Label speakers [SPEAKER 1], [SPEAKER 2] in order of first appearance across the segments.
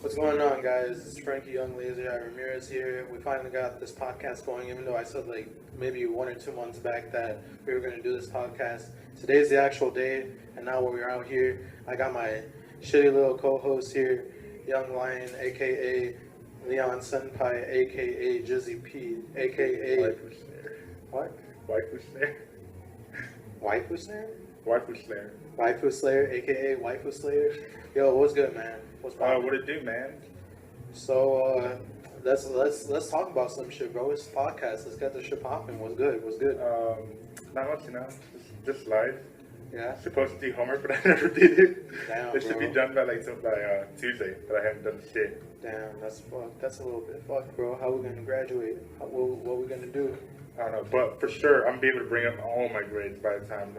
[SPEAKER 1] What's going on, guys? It's Frankie Young, Lazy Eye Ramirez here. We finally got this podcast going, even though I said like maybe 1 or 2 months back that we were going to do this podcast. Today's the actual day, and now we're out here. I got my shitty little co-host here, Young Lion, aka Leon Senpai, aka Jizzy P, aka
[SPEAKER 2] Waifu Slayer.
[SPEAKER 1] what?
[SPEAKER 2] Waifu Slayer.
[SPEAKER 1] Waifu Slayer?
[SPEAKER 2] Waifu Slayer.
[SPEAKER 1] Waifu Slayer, aka Waifu Slayer. Yo, what's good, man? What's poppin'?
[SPEAKER 2] What it do, man?
[SPEAKER 1] So let's talk about some shit, bro. It's a podcast. Let's get the shit popping. What's good? What's good?
[SPEAKER 2] Not much, just life.
[SPEAKER 1] Yeah.
[SPEAKER 2] Supposed to do homework, but I never did it.
[SPEAKER 1] Damn,
[SPEAKER 2] It should
[SPEAKER 1] bro.
[SPEAKER 2] be done by Tuesday, but I haven't done shit.
[SPEAKER 1] Damn, that's fucked. That's a little bit fucked, bro. How we gonna graduate? What we gonna do?
[SPEAKER 2] I don't know, but for sure, I'm be able to bring up all my grades by the time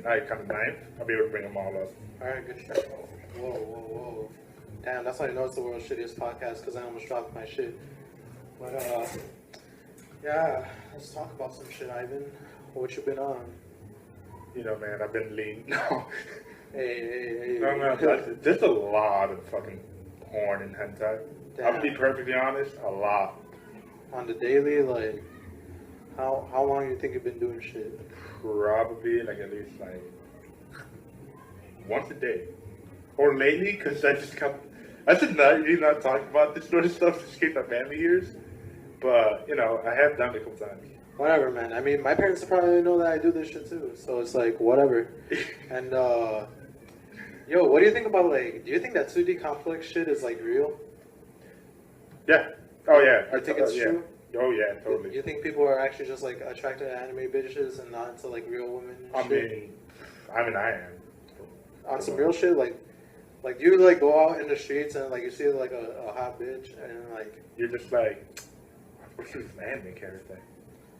[SPEAKER 2] I come to ninth. I'll be able to bring them all up.
[SPEAKER 1] All right, good shit. Whoa. Damn, that's how you know it's the world's shittiest podcast, because I almost dropped my shit. But yeah, let's talk about some shit, Ivan. What you been on?
[SPEAKER 2] You know, man, I've been lean. No.
[SPEAKER 1] Hey.
[SPEAKER 2] No, there's a lot of fucking porn in hentai.
[SPEAKER 1] Damn.
[SPEAKER 2] I'll be perfectly honest, a lot.
[SPEAKER 1] On the daily, like, how long you think you've been doing shit?
[SPEAKER 2] Probably like at least like once a day. Or lately, because I just come. I should not really not talk about this sort of stuff just in case my family hears. But, you know, I have done it a couple times.
[SPEAKER 1] Whatever, man. I mean, my parents probably know that I do this shit too, so it's like, whatever. And, yo, what do you think about, like, do you think that 2D complex shit is, like, real?
[SPEAKER 2] Yeah. Oh, yeah.
[SPEAKER 1] You think it's
[SPEAKER 2] yeah.
[SPEAKER 1] true?
[SPEAKER 2] Oh, yeah, totally.
[SPEAKER 1] You think people are actually just, like, attracted to anime bitches and not into, like, real women and shit?
[SPEAKER 2] I am.
[SPEAKER 1] On some real shit, like, do you, like, go out in the streets and, like, you see, like, a hot bitch and, like...
[SPEAKER 2] You're just like, what's this anime character?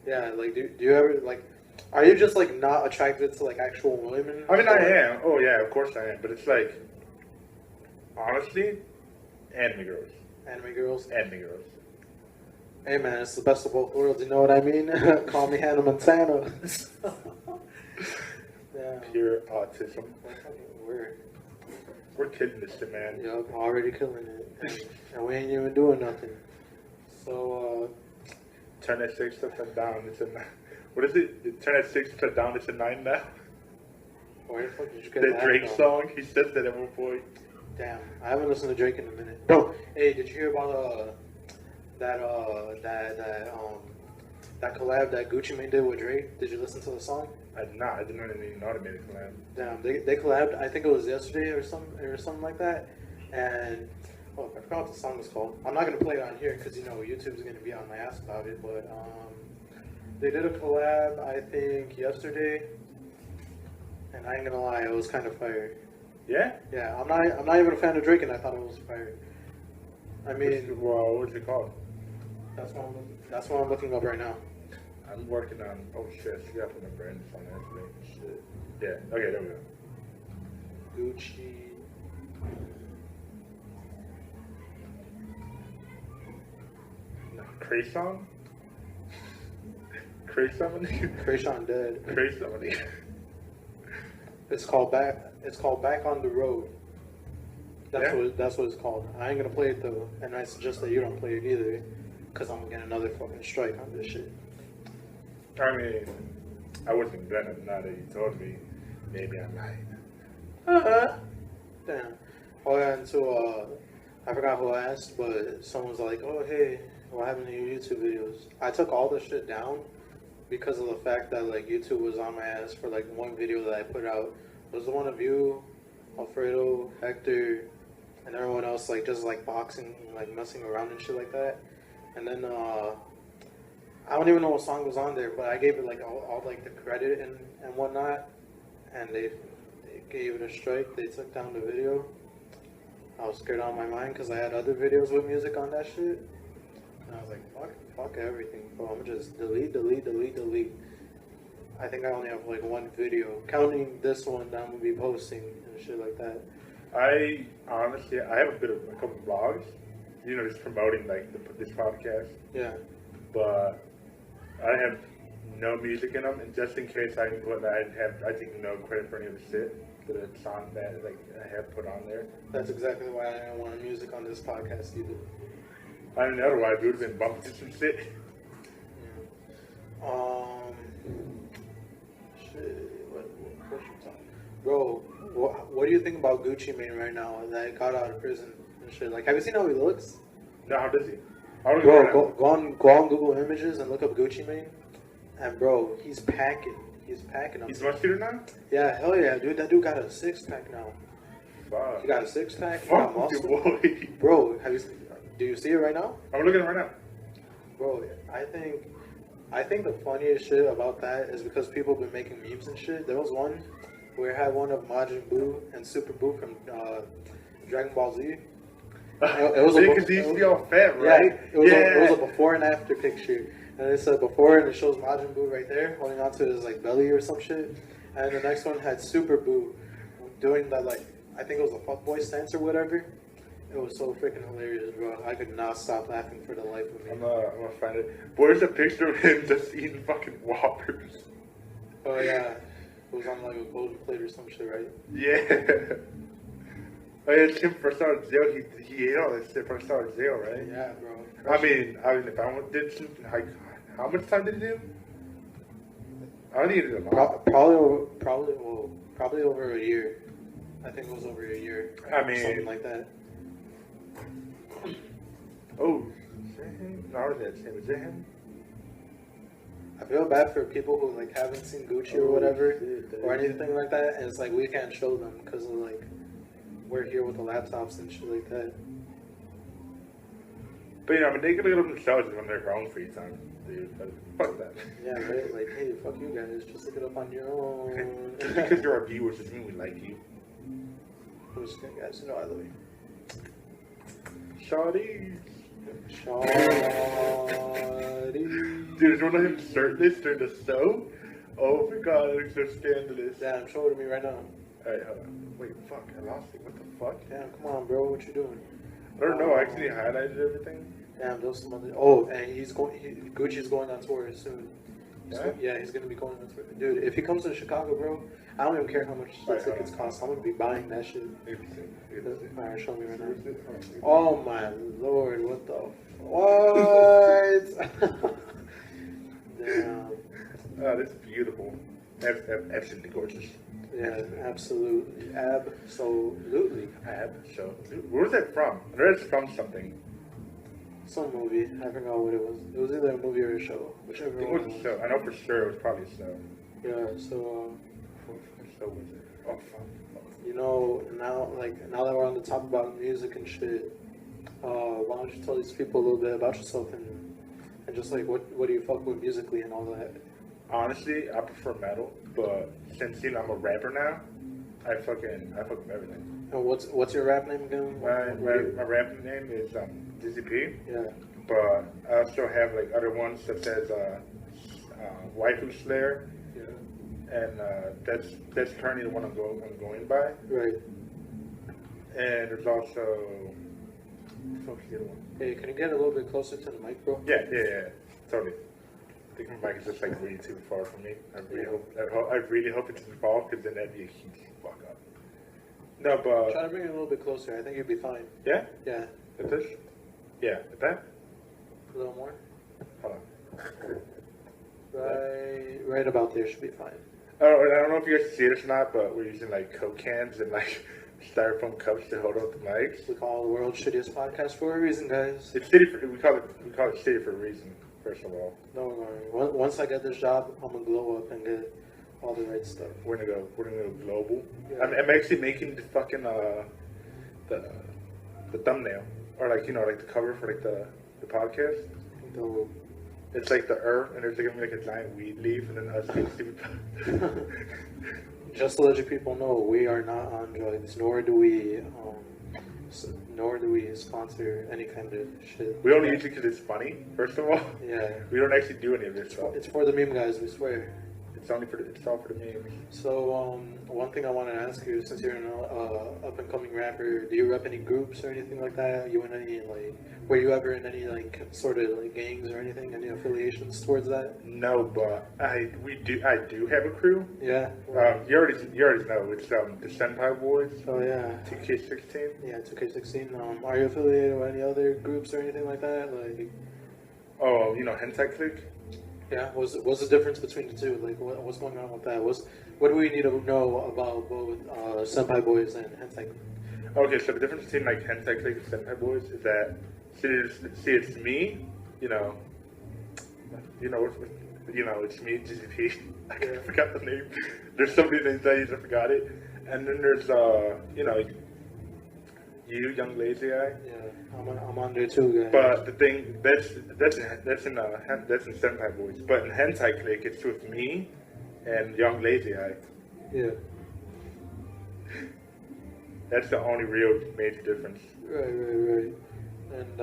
[SPEAKER 1] Yeah, like, do you ever, like... Are you just, like, not attracted to, like, actual women?
[SPEAKER 2] I mean, I am. Oh, yeah, of course I am. But it's like, honestly, anime girls.
[SPEAKER 1] Anime girls?
[SPEAKER 2] Anime girls.
[SPEAKER 1] Hey, man, it's the best of both worlds, you know what I mean? Call me Hannah Montana. Damn.
[SPEAKER 2] Pure autism.
[SPEAKER 1] We're
[SPEAKER 2] We're killing this shit, man.
[SPEAKER 1] Yup, already killing it. And we ain't even doing nothing. So,
[SPEAKER 2] Turn that 6 upside down. It's a 9. What is it? Turn that 6 upside down. It's a 9 now.
[SPEAKER 1] where the fuck did you get
[SPEAKER 2] That
[SPEAKER 1] that
[SPEAKER 2] Drake
[SPEAKER 1] from?
[SPEAKER 2] song. He says that at one point.
[SPEAKER 1] Damn, I haven't listened to Drake in a minute. Bro, hey, did you hear about that collab that Gucci Mane did with Drake? Did you listen to the song?
[SPEAKER 2] I did not. I didn't even know they made a collab.
[SPEAKER 1] Damn, they collabed. I think it was yesterday or something like that. And I forgot what the song was called. I'm not gonna play it on here because YouTube's gonna be on my ass about it. But they did a collab I think yesterday, and I ain't gonna lie, it was kind of fire.
[SPEAKER 2] Yeah?
[SPEAKER 1] Yeah, I'm not even a fan of Drake, and I thought it was fire. I mean,
[SPEAKER 2] Well, what's it called?
[SPEAKER 1] that's what I'm looking up right now.
[SPEAKER 2] I'm working on. Oh shit! I got to put my brain on that. Shit. Yeah. Okay. There we go.
[SPEAKER 1] Gucci.
[SPEAKER 2] No, Kraysong? Kraysong?
[SPEAKER 1] Krayshawn dead.
[SPEAKER 2] Kraysong?
[SPEAKER 1] It's called Back on the Road. That's what it's called. I ain't gonna play it though, and I suggest that you don't play it either, cause I'm gonna get another fucking strike on this shit.
[SPEAKER 2] I mean, I wasn't gonna. Now that you told me, maybe I might.
[SPEAKER 1] Damn. Oh yeah, and so I forgot who asked, but someone was like, "Oh hey, what happened to your YouTube videos?" I took all the shit down because of the fact that like YouTube was on my ass for like one video that I put out. It was the one of you, Alfredo, Hector, and everyone else like just like boxing, like messing around and shit like that. And then I don't even know what song was on there, but I gave it like all like the credit and whatnot, and they gave it a strike. They took down the video. I was scared out of my mind because I had other videos with music on that shit, and I was like, fuck everything, bro. I'm just delete. I think I only have like one video, counting this one that I'm gonna be posting and shit like that.
[SPEAKER 2] I honestly, I have a couple vlogs, just promoting like this podcast.
[SPEAKER 1] Yeah.
[SPEAKER 2] But I have no music in them, and just in case I take no credit for any of the shit. the song that like I have put on there.
[SPEAKER 1] That's exactly why I don't want music on this podcast either.
[SPEAKER 2] I don't know, otherwise we would have been bumping to some shit.
[SPEAKER 1] Yeah. Shit. What you talking? Bro, what do you think about Gucci Mane right now that got out of prison and shit? Like, have you seen how he looks?
[SPEAKER 2] No, how does he?
[SPEAKER 1] Bro, go on Google Images and look up Gucci Mane. And bro, he's packing. He's packing up.
[SPEAKER 2] He's muscular now?
[SPEAKER 1] Yeah, hell yeah, dude. That dude got a 6-pack now.
[SPEAKER 2] Fuck.
[SPEAKER 1] He got a 6-pack. He got
[SPEAKER 2] Fuck you,
[SPEAKER 1] muscle.
[SPEAKER 2] boy.
[SPEAKER 1] Bro, do you see it right now?
[SPEAKER 2] I'm looking at it right now.
[SPEAKER 1] Bro, I think the funniest shit about that is because people have been making memes and shit. There was one where it had one of Majin Buu and Super Buu from Dragon Ball Z. It was
[SPEAKER 2] because he used to be all fat, right?
[SPEAKER 1] Yeah, it was a before and after picture. And it said before, and it shows Majin Buu right there, holding onto his like belly or some shit. And the next one had Super Buu doing that, like, I think it was a fuckboy stance or whatever. It was so freaking hilarious, bro. I could not stop laughing for the life of me.
[SPEAKER 2] I'm gonna find it. Where's a picture of him just eating fucking Whoppers?
[SPEAKER 1] Oh yeah, it was on like a golden plate or some shit, right?
[SPEAKER 2] Yeah. Oh yeah, it's him first out of jail. He ate all that shit first out of jail, right?
[SPEAKER 1] Yeah, bro.
[SPEAKER 2] I mean, if I did something, how much time did he do? I don't think he did a lot.
[SPEAKER 1] Probably over a year. I think it was over a year.
[SPEAKER 2] I mean,
[SPEAKER 1] something like that.
[SPEAKER 2] Oh, is that him? No, that's him. Is that him?
[SPEAKER 1] I feel bad for people who like haven't seen Gucci or whatever or anything like that, and it's like we can't show them because of like we're here with the laptops and shit like that.
[SPEAKER 2] But you know, I mean, they can look at themselves when they're own free time, dude. But fuck that.
[SPEAKER 1] Yeah, right. Like, hey, fuck you guys. Just look it up on your own.
[SPEAKER 2] Just because you're our viewers doesn't mean we like you.
[SPEAKER 1] I'm just kidding, guys. You know I love you.
[SPEAKER 2] Shawty.
[SPEAKER 1] Dude,
[SPEAKER 2] is one of him shirtless during the show? Oh my god, it looks so scandalous.
[SPEAKER 1] Damn, show it to me right now.
[SPEAKER 2] Alright, hold on. Wait, fuck, I lost it. What the fuck?
[SPEAKER 1] Damn, come on, bro. What you doing?
[SPEAKER 2] I don't know. I actually highlighted everything.
[SPEAKER 1] Damn, those some other. Oh, and Gucci's going on tour soon.
[SPEAKER 2] Yeah?
[SPEAKER 1] He's gonna be going on tour. Dude, if he comes to Chicago, bro, I don't even care how much the tickets cost. I'm gonna be buying that shit. Alright, show me right now. Oh my lord, what the what? Damn.
[SPEAKER 2] Oh, that's beautiful. Absolutely gorgeous.
[SPEAKER 1] Yeah, absolutely. Absolutely.
[SPEAKER 2] Where was that from? I know it's from something.
[SPEAKER 1] Some movie. I forgot what it was. It was either a movie or a show. Whichever
[SPEAKER 2] It
[SPEAKER 1] one.
[SPEAKER 2] was a show. I know for sure it was probably a show.
[SPEAKER 1] Yeah, so
[SPEAKER 2] What show was it? Oh, fuck.
[SPEAKER 1] you know, now that we're on the top about music and shit, why don't you tell these people a little bit about yourself and just like what do you fuck with musically and all that?
[SPEAKER 2] Honestly, I prefer metal, but since you know I'm a rapper now, I fuck with everything.
[SPEAKER 1] And what's your rap name again?
[SPEAKER 2] My rap name is Dizzy P.
[SPEAKER 1] Yeah.
[SPEAKER 2] But I also have like other ones such as Waifu Slayer.
[SPEAKER 1] Yeah.
[SPEAKER 2] And that's currently the one I'm going by.
[SPEAKER 1] Right.
[SPEAKER 2] And there's also fuck's the other one?
[SPEAKER 1] Hey, can you get a little bit closer to the mic, bro?
[SPEAKER 2] Yeah, totally. I think my mic is just like way too far from me. I really hope it doesn't fall, because then that'd be a huge fuck up. No, but
[SPEAKER 1] Try to bring it a little bit closer. I think you'll be fine.
[SPEAKER 2] Yeah.
[SPEAKER 1] Yeah.
[SPEAKER 2] Like this? Yeah, like that.
[SPEAKER 1] A little more.
[SPEAKER 2] Hold on.
[SPEAKER 1] Right about there should be fine.
[SPEAKER 2] I don't know if you guys see this or not, but we're using like Coke cans and like styrofoam cups to hold up the mics.
[SPEAKER 1] We call the world's shittiest podcast for a reason, guys.
[SPEAKER 2] It's shitty. We call it shitty for a reason. First of all,
[SPEAKER 1] Don't worry. Once I get this job, I'm gonna glow up and get all the right stuff.
[SPEAKER 2] we're gonna go global.
[SPEAKER 1] Yeah.
[SPEAKER 2] I'm actually making the fucking the thumbnail, or like like the cover for like the podcast.
[SPEAKER 1] Dope.
[SPEAKER 2] It's like the earth, and there's gonna be like a giant weed leaf, and then us being stupid.
[SPEAKER 1] Just to let you people know, we are not on drugs, nor do we sponsor any kind of shit.
[SPEAKER 2] We only use it because it's funny. First of all,
[SPEAKER 1] Yeah.
[SPEAKER 2] we don't actually do any of this stuff.
[SPEAKER 1] It's for the meme guys, we swear.
[SPEAKER 2] It's all for the memes.
[SPEAKER 1] So, one thing I want to ask you, since you're an up and coming rapper, do you rep any groups or anything like that? You in any were you ever in any sort of gangs or anything? Any affiliations towards that?
[SPEAKER 2] No, but I do have a crew.
[SPEAKER 1] Yeah.
[SPEAKER 2] You already know it's the Senpai Boys.
[SPEAKER 1] Oh yeah.
[SPEAKER 2] 2K16.
[SPEAKER 1] Yeah, 2K16. Are you affiliated with any other groups or anything like that?
[SPEAKER 2] Oh, Hentai Clique.
[SPEAKER 1] Yeah, what's the difference between the two? What's going on with that? What do we need to know about both Senpai Boys and Hentai?
[SPEAKER 2] Okay, so the difference between Hentai Clique and Senpai Boys is that it's me, it's me, GCP. I forgot the name. There's so many names I forgot it, and then there's you, young lazy eye.
[SPEAKER 1] Yeah, I'm on there too, guys.
[SPEAKER 2] But the thing that's in Senpai Boys. But in Hentai Clique, it's with me and young lazy eye.
[SPEAKER 1] Yeah.
[SPEAKER 2] That's the only real major difference.
[SPEAKER 1] Right. And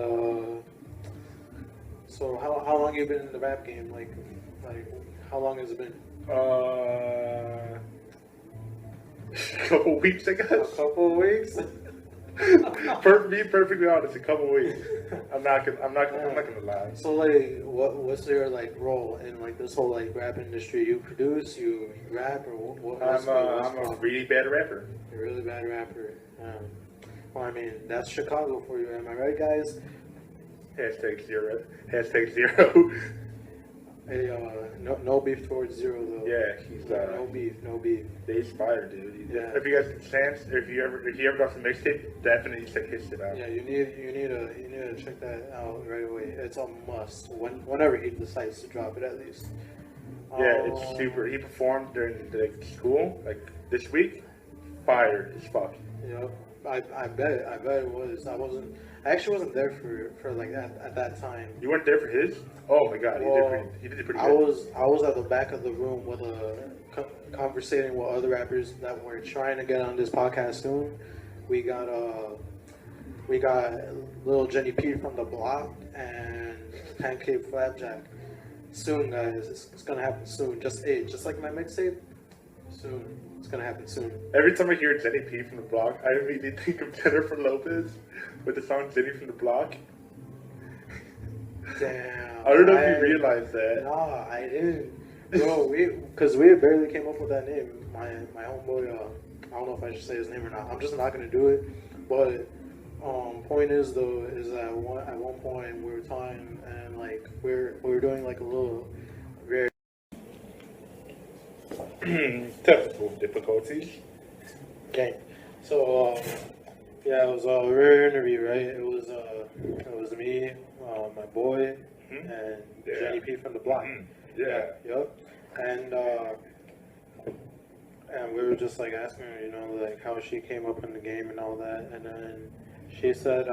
[SPEAKER 1] so how long you been in the rap game? Like how long has it been?
[SPEAKER 2] A couple weeks, I guess.
[SPEAKER 1] A couple weeks.
[SPEAKER 2] Be perfectly honest, a couple weeks. I'm not gonna lie.
[SPEAKER 1] So what's your role in this whole rap industry? You produce, you rap, or what?
[SPEAKER 2] I'm a really bad rapper.
[SPEAKER 1] You're a really bad rapper. Well, I mean that's Chicago for you, am I right, guys?
[SPEAKER 2] Hashtag zero.
[SPEAKER 1] Hey, no beef towards Zero though.
[SPEAKER 2] Yeah, he's
[SPEAKER 1] no beef.
[SPEAKER 2] They inspire, dude.
[SPEAKER 1] Yeah.
[SPEAKER 2] If you guys get a chance, if you ever got some mixtape, definitely check his shit out.
[SPEAKER 1] Yeah, you need to check that out right away. It's a must. Whenever he decides to drop it, at least.
[SPEAKER 2] Yeah, it's super. He performed during school this week. Fire as fuck.
[SPEAKER 1] Yep. I bet it was. I actually wasn't there for at that time.
[SPEAKER 2] You weren't there for his? Oh my god, he did pretty good.
[SPEAKER 1] I was at the back of the room with conversating with other rappers that were trying to get on this podcast soon. We got little Jenny P from the block and Pancake Flapjack. Soon, guys, it's gonna happen soon. Just like my mixtape. Soon. It's gonna happen soon.
[SPEAKER 2] Every time I hear Jenny P from the block, I immediately think of Jennifer Lopez with the song Jenny from the Block.
[SPEAKER 1] Damn.
[SPEAKER 2] I don't know if you realized that.
[SPEAKER 1] Nah, I didn't. Bro, because we barely came up with that name. My homeboy, I don't know if I should say his name or not. I'm just not gonna do it. But point is though, is that at one point we were talking and we were doing a little very
[SPEAKER 2] technical difficulties.
[SPEAKER 1] Okay. So yeah, it was a rare interview, right? It was me, my boy, and Jenny P from the block.
[SPEAKER 2] Yeah.
[SPEAKER 1] Yep. And we were just asking her, how she came up in the game and all that, and then she said,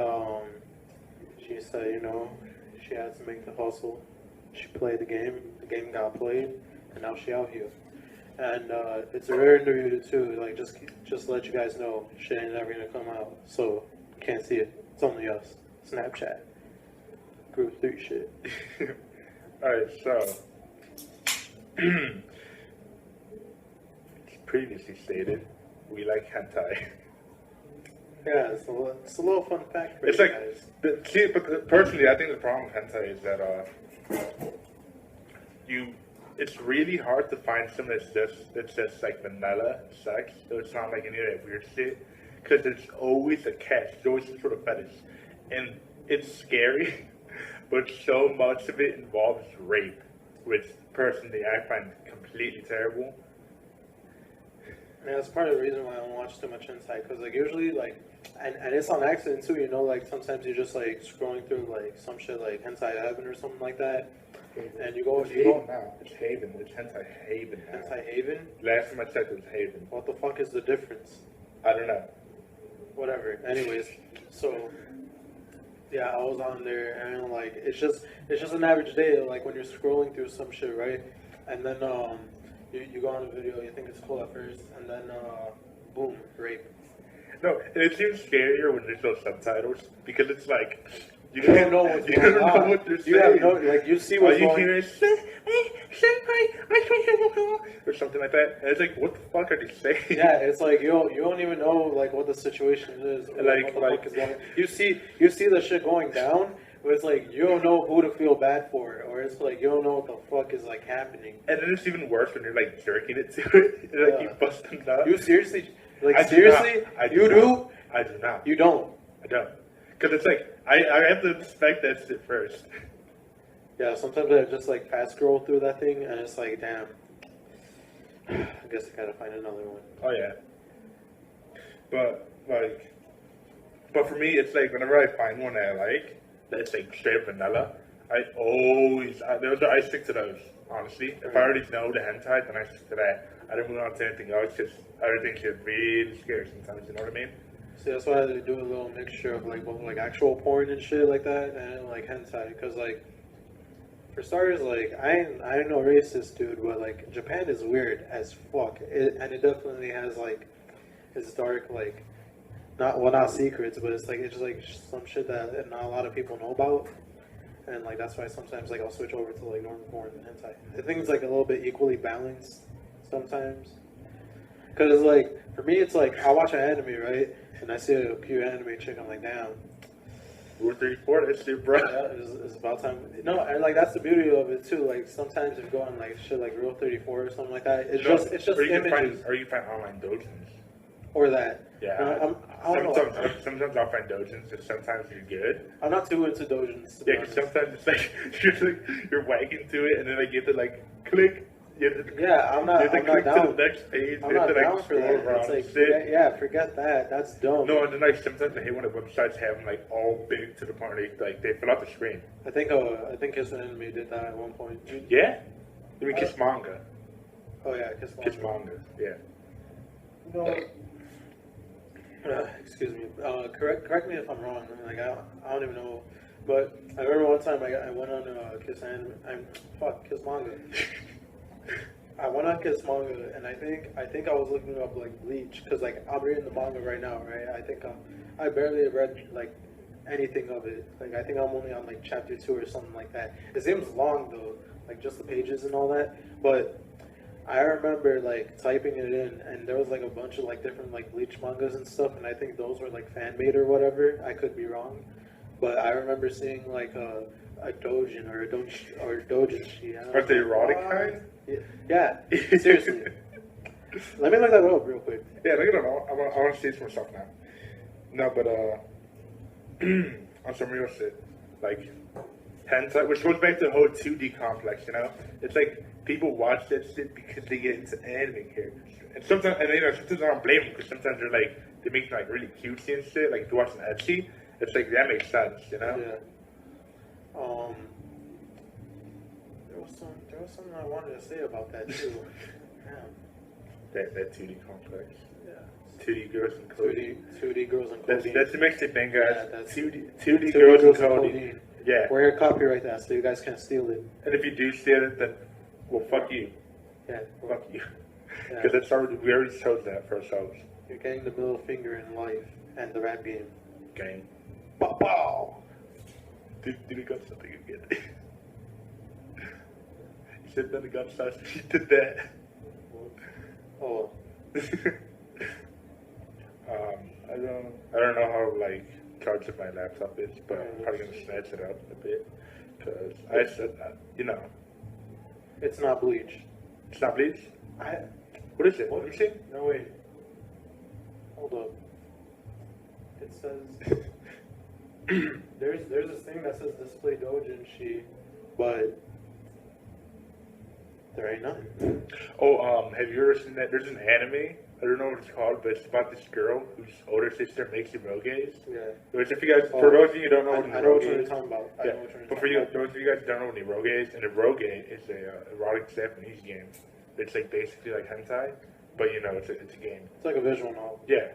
[SPEAKER 1] she had to make the hustle. She played the game got played, and now she out here. And it's a rare interview too. Just to let you guys know, shit ain't never gonna come out, so you can't see it. It's only us. Snapchat. Group 3 shit.
[SPEAKER 2] Alright, so previously stated, we like hentai.
[SPEAKER 1] Yeah, it's a little fun fact for
[SPEAKER 2] it's
[SPEAKER 1] you guys.
[SPEAKER 2] But personally, I think the problem with hentai is that it's really hard to find something that's just vanilla sex, so it's not any of that weird shit, because there's always a catch, there's always some sort of fetish, and it's scary, but so much of it involves rape, which personally I find completely terrible.
[SPEAKER 1] Yeah, that's part of the reason why I don't watch too much hentai, because usually and it's on accident too, sometimes you're just scrolling through some shit Hentai Heaven or something like that, and you go
[SPEAKER 2] now. It's Haven. It's Hentai Haven now.
[SPEAKER 1] Hentai Haven?
[SPEAKER 2] Last time I checked, it was Haven.
[SPEAKER 1] What the fuck is the difference?
[SPEAKER 2] I don't know.
[SPEAKER 1] Whatever. Anyways, so yeah, I was on there and it's just an average day. When you're scrolling through some shit, right? And then you go on a video, you think it's cool at first, and then boom, rape.
[SPEAKER 2] No, and it seems scarier when there's no subtitles, because it's
[SPEAKER 1] You don't know what's going on.
[SPEAKER 2] You don't know what they're saying.
[SPEAKER 1] You have no, like, you see what's
[SPEAKER 2] All you
[SPEAKER 1] going
[SPEAKER 2] hear is, or something like that. And it's like, what the fuck are they saying?
[SPEAKER 1] Yeah, it's like, you don't even know, like, what the situation is. Or, what the fuck is going on. You see the shit going down, but it's like, you don't know who to feel bad for. Or it's like, you don't know what the fuck is, like, happening.
[SPEAKER 2] And then it's even worse when you're, like, jerking it to it. And, like, you bust them up.
[SPEAKER 1] You seriously, like,
[SPEAKER 2] I
[SPEAKER 1] seriously? You do?
[SPEAKER 2] I do not.
[SPEAKER 1] You don't?
[SPEAKER 2] I don't. Because it's like, I have to inspect that shit first.
[SPEAKER 1] Yeah, sometimes I just like fast scroll through that thing and it's like, damn. I guess I gotta find another one.
[SPEAKER 2] Oh yeah. But for me, it's like whenever I find one that I like, that's like straight vanilla, I stick to those. Honestly, if I already know the hentai, then I stick to that. I don't move on to anything else because everything gets really scary sometimes. You know what I mean?
[SPEAKER 1] See, that's why they do a little mixture of like both like actual porn and shit like that, and like hentai. Because like, for starters, like I ain't no racist dude, but like Japan is weird as fuck, and it definitely has like its dark like not secrets, but it's just like some shit that not a lot of people know about, and like that's why sometimes like I'll switch over to like normal porn and hentai. I think it's like a little bit equally balanced sometimes, because like for me it's like I watch an anime, right? And I see a cute anime chick, I'm like, damn.
[SPEAKER 2] Rule 34, that's it, bro.
[SPEAKER 1] Yeah, it's about time. No, and like that's the beauty of it too. Like sometimes if you go on like shit like Rule 34 or something like that, it's just images.
[SPEAKER 2] Or you find online doujins.
[SPEAKER 1] Or that.
[SPEAKER 2] Yeah.
[SPEAKER 1] I don't know.
[SPEAKER 2] Sometimes I'll find doujins, and sometimes you're good.
[SPEAKER 1] I'm not too into doujins.
[SPEAKER 2] Yeah, because sometimes it's like you're wagging to it, and then like you have to like click.
[SPEAKER 1] Yeah, I'm not down.
[SPEAKER 2] To the next page.
[SPEAKER 1] I'm not down for that. It's like, forget that. That's dumb.
[SPEAKER 2] No, and then like sometimes I hate when the websites have them like all big to the point where they fill out the screen.
[SPEAKER 1] I think Kiss Anime did that at one point.
[SPEAKER 2] Yeah? You mean Kiss Manga?
[SPEAKER 1] Oh yeah, Kiss
[SPEAKER 2] Manga. Yeah.
[SPEAKER 1] No. Excuse me. Correct me if I'm wrong. Like I don't even know. But I remember one time I went on Kiss Anime. Kiss Manga. I went on Kiss Manga, and I think I was looking up like Bleach, because like I'm reading the manga right now, right? I think I barely read like anything of it. Like I think I'm only on like chapter 2 or something like that. It seems long though, like just the pages and all that. But I remember like typing it in, and there was like a bunch of like different like Bleach mangas and stuff, and I think those were like fan made or whatever. I could be wrong, but I remember seeing like a doujin or doujinshi.
[SPEAKER 2] But the erotic kind?
[SPEAKER 1] Yeah, seriously. Let me look that up real quick.
[SPEAKER 2] Yeah, look at it all. I want to see it for myself now. No, but on some real shit, like hentai, which goes back to the whole 2D complex. You know, it's like people watch that shit because they get into anime characters, and sometimes I don't blame them, because sometimes they make them like really cutesy and shit. Like if you watch an ecchi, it's like that makes sense. You know?
[SPEAKER 1] Yeah. There was something I wanted to say about that too.
[SPEAKER 2] That 2D complex.
[SPEAKER 1] Yeah.
[SPEAKER 2] 2D girls and Codiene.
[SPEAKER 1] 2D girls and Codiene.
[SPEAKER 2] That's the mixtape thing, guys.
[SPEAKER 1] Yeah, that's
[SPEAKER 2] 2D girls and Codiene. Yeah.
[SPEAKER 1] We're gonna copyright that so you guys can't steal it.
[SPEAKER 2] And if you do steal it, then well, fuck you.
[SPEAKER 1] Yeah.
[SPEAKER 2] Fuck you. Because we already chose that for ourselves.
[SPEAKER 1] You're getting the middle finger in life and the rap game.
[SPEAKER 2] Game.
[SPEAKER 1] Bow bow.
[SPEAKER 2] Dude, he got something again. He said then the gun starts. He did that.
[SPEAKER 1] Oh.
[SPEAKER 2] I don't know how like charged my laptop is, but I'm probably gonna snatch it up a bit, because I said that, you know.
[SPEAKER 1] It's not Bleach.
[SPEAKER 2] It's not Bleach? What is it? What let me see?
[SPEAKER 1] No, wait. Hold up. It says there's this thing that says display doujinshi, but there ain't nothing.
[SPEAKER 2] Oh, have you ever seen that? There's an anime. I don't know what it's called, but it's about this girl whose older sister makes eroges.
[SPEAKER 1] Yeah.
[SPEAKER 2] Which, if you guys, for those of you who don't know what an
[SPEAKER 1] I know what
[SPEAKER 2] eroge
[SPEAKER 1] you're
[SPEAKER 2] is,
[SPEAKER 1] talking about.
[SPEAKER 2] yeah. But for you, those of you guys who don't know what an eroge is, an eroge is a erotic Japanese game. It's like basically like hentai, but you know, it's a game.
[SPEAKER 1] It's like a visual novel.
[SPEAKER 2] Yeah.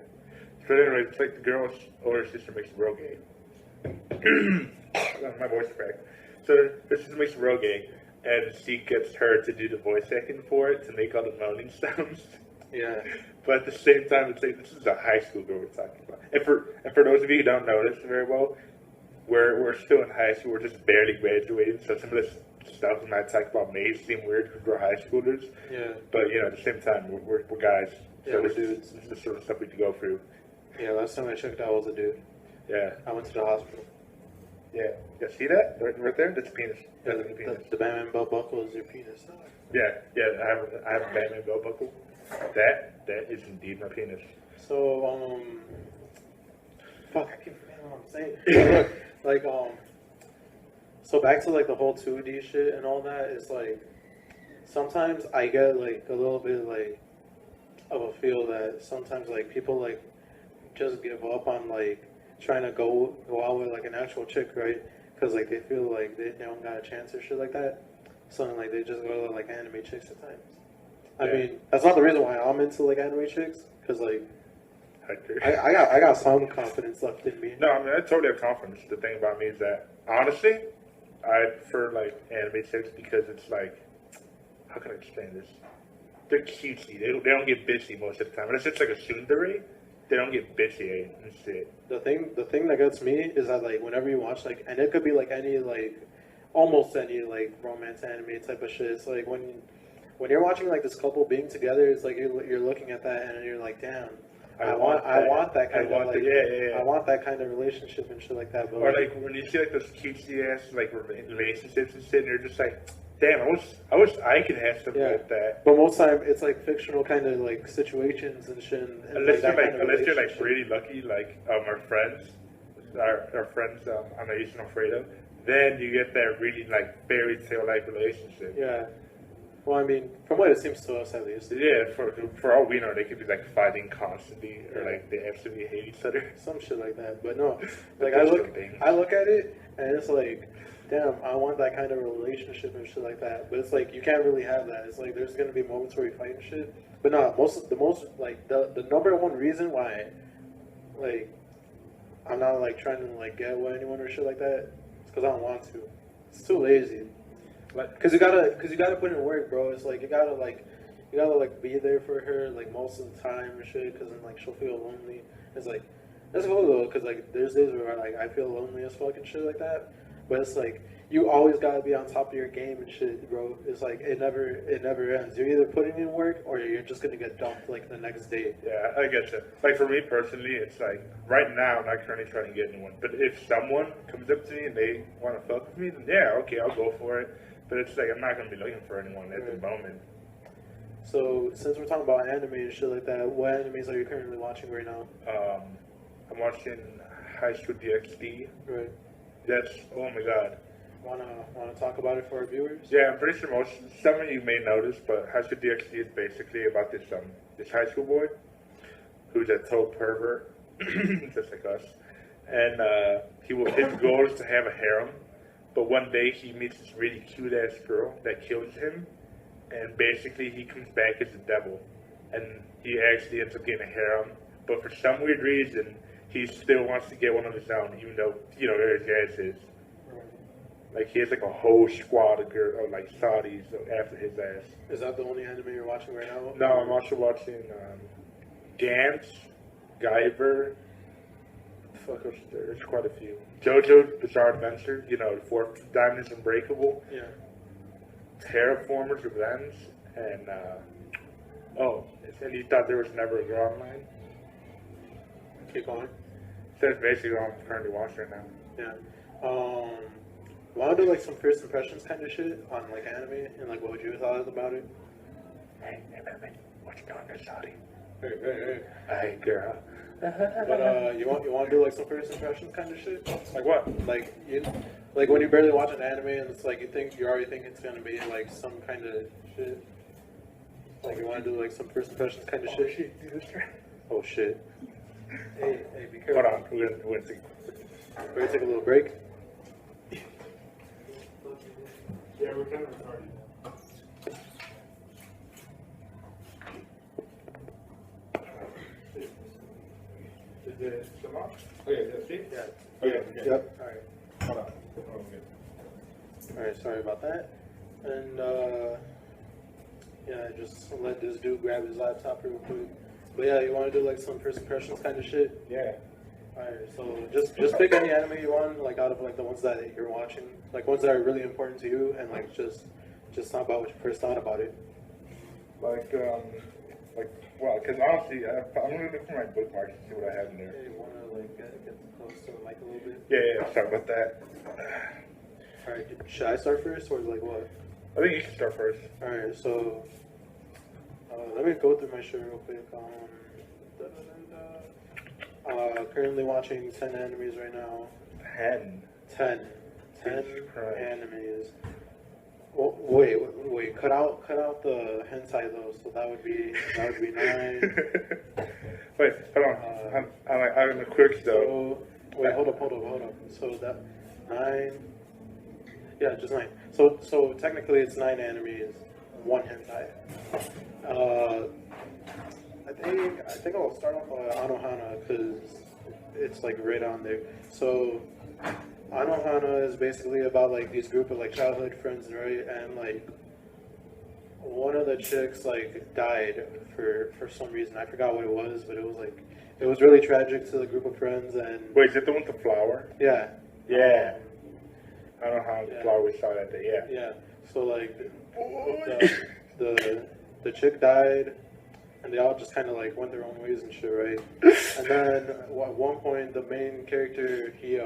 [SPEAKER 2] So anyway, it's like the girl's older sister makes eroge. My voice cracked. So her sister makes eroge, and she gets her to do the voice acting for it to make all the moaning sounds.
[SPEAKER 1] Yeah.
[SPEAKER 2] But at the same time, it's like this is a high school girl we're talking about. And for those of you who don't know this very well, we're still in high school. We're just barely graduating, so some of this stuff we might talk about may seem weird because we're high schoolers.
[SPEAKER 1] Yeah.
[SPEAKER 2] But you know, at the same time, we're guys.
[SPEAKER 1] Yeah,
[SPEAKER 2] So
[SPEAKER 1] we're
[SPEAKER 2] this
[SPEAKER 1] dudes.
[SPEAKER 2] is the sort of stuff we can go through.
[SPEAKER 1] Yeah, last time I checked out was a dude.
[SPEAKER 2] Yeah.
[SPEAKER 1] I went to the hospital.
[SPEAKER 2] Yeah. Yeah. See that right there? That's penis. That's the penis.
[SPEAKER 1] The Batman belt buckle is your penis.
[SPEAKER 2] Yeah. Yeah. I have a Batman belt buckle. That is indeed my penis.
[SPEAKER 1] So fuck, I can't remember what I'm saying. Look, like so back to like the whole 2D shit and all that. It's like sometimes I get like a little bit like of a feel that sometimes like people like just give up on like trying to go out with like an actual chick, right? Because like they feel like they don't got a chance or shit like that. So like they just go to like anime chicks at times. I mean, that's not the reason why I'm into like anime chicks, because like I got some confidence left in me.
[SPEAKER 2] No, I mean I totally have confidence. The thing about me is that honestly, I prefer like anime chicks because it's like, how can I explain this? They're cutesy. They don't get bitchy most of the time. Unless it's like a tsundere, they don't get bitchy and shit.
[SPEAKER 1] The thing that gets me is that like whenever you watch like, and it could be like any like almost any like romance anime type of shit. It's like when you're watching like this couple being together, it's like you're looking at that and you're like, damn. I want that kind of like, I want that kind of relationship and shit like that. But
[SPEAKER 2] or like when you see like those cutesy ass like relationships and shit, and you're just like, damn, I wish I could have something like that.
[SPEAKER 1] But most time it's like fictional kind of like situations and shit. And
[SPEAKER 2] unless you're like really lucky, like our friends I'm not using afraid of, then you get that really like fairy tale like relationship.
[SPEAKER 1] Yeah. Well, I mean, from what it seems to us at least.
[SPEAKER 2] Yeah, for all we know, they could be like fighting constantly, or like they absolutely hate each other.
[SPEAKER 1] Some shit like that. But no, like I look at it and it's like, damn, I want that kind of relationship and shit like that. But it's like you can't really have that. It's like there's gonna be moments where you fight and shit. But no, the number one reason why, like, I'm not like trying to like get with anyone or shit like that, it's because I don't want to. It's too lazy. Like, cause you gotta put in work, bro. It's like you gotta be there for her like most of the time and shit. Cause then like she'll feel lonely. It's like that's cool though. Cause like there's days where like I feel lonely as fuck and shit like that. But it's like you always gotta be on top of your game and shit, bro. It's like it never ends. You're either putting in work or you're just gonna get dumped like the next day.
[SPEAKER 2] Yeah, I get you. Like for me personally, it's like right now I'm not currently trying to get anyone. But if someone comes up to me and they want to fuck with me, then yeah, okay, I'll go for it. But it's like I'm not gonna be looking for anyone at the moment.
[SPEAKER 1] So since we're talking about anime and shit like that, what animes are you currently watching right now?
[SPEAKER 2] I'm watching High School DxD.
[SPEAKER 1] Right.
[SPEAKER 2] That's, oh my god.
[SPEAKER 1] Wanna talk about it for our viewers?
[SPEAKER 2] Yeah, I'm pretty sure some of you may notice, but High School DxD is basically about this high school boy who's a total pervert, just like us, and his goal is to have a harem. But one day he meets this really cute ass girl that kills him, and basically he comes back as the devil, and he actually ends up getting a harem. But for some weird reason, he still wants to get one of his own, even though they're his asses. Like he has like a whole squad of like Saudis after his ass.
[SPEAKER 1] Is that the only anime you're watching right now?
[SPEAKER 2] No, I'm also watching Gantz, Guyver. Fuck, there's quite a few. JoJo's Bizarre Adventure, the Fourth Diamond's Unbreakable.
[SPEAKER 1] Yeah.
[SPEAKER 2] Terraformers Revenge, and and you thought there was never a girl online?
[SPEAKER 1] Keep going.
[SPEAKER 2] So that's basically what I'm currently watching right now.
[SPEAKER 1] Yeah. Want to do like some first impressions kind of shit on like anime and like what would you have thought about it?
[SPEAKER 2] Hey, man, what you doing there, Saudi?
[SPEAKER 1] Hey.
[SPEAKER 2] Hey, girl.
[SPEAKER 1] But you want to do like some first impressions kind of shit?
[SPEAKER 2] Like what?
[SPEAKER 1] Like like when you barely watch an anime and it's like you already think it's gonna be like some kind of shit. Like you want to do like some first impressions kind of shit? Oh shit. Hey, be careful.
[SPEAKER 2] Hold on, we're gonna
[SPEAKER 1] take a little break.
[SPEAKER 2] Yeah, we're kind of retarded. Is it still on? Okay, that's it?
[SPEAKER 1] Yeah.
[SPEAKER 2] Okay.
[SPEAKER 1] Yep. Alright.
[SPEAKER 2] Hold on. Oh,
[SPEAKER 1] Alright, sorry about that. And just let this dude grab his laptop real quick. But yeah, you want to do like some first impressions kind of shit?
[SPEAKER 2] Yeah.
[SPEAKER 1] Alright, so just pick any anime you want, like out of like the ones that you're watching, like ones that are really important to you, and like just talk about what you first thought about it.
[SPEAKER 2] Well, because honestly, I'm gonna look for my bookmarks and see what I have in there.
[SPEAKER 1] Hey, you wanna like get close to the mic a little bit?
[SPEAKER 2] Yeah, sorry about that.
[SPEAKER 1] Alright, should I start first or like what?
[SPEAKER 2] I think you should start first.
[SPEAKER 1] Alright, so let me go through my shirt real quick. Currently watching 10 animes right now. 10 animes. Well, wait, cut out the hentai though, so that would be 9.
[SPEAKER 2] Wait, hold on. I'm in the quicks though.
[SPEAKER 1] So, wait, hold up. So that 9. Yeah, just 9. So technically it's 9 animes, 1 hentai. I think I'll start off with Anohana because it's like right on there. So Anohana is basically about like these group of like childhood friends, right? And like one of the chicks like died for some reason. I forgot what it was, but it was really tragic to the group of friends. And
[SPEAKER 2] wait, is it the one with the flower?
[SPEAKER 1] Yeah.
[SPEAKER 2] Yeah. I don't know how the flower we saw that day. Yeah.
[SPEAKER 1] Yeah. So like the chick died. And they all just kind of like went their own ways and shit, right? And then at one point, the main character he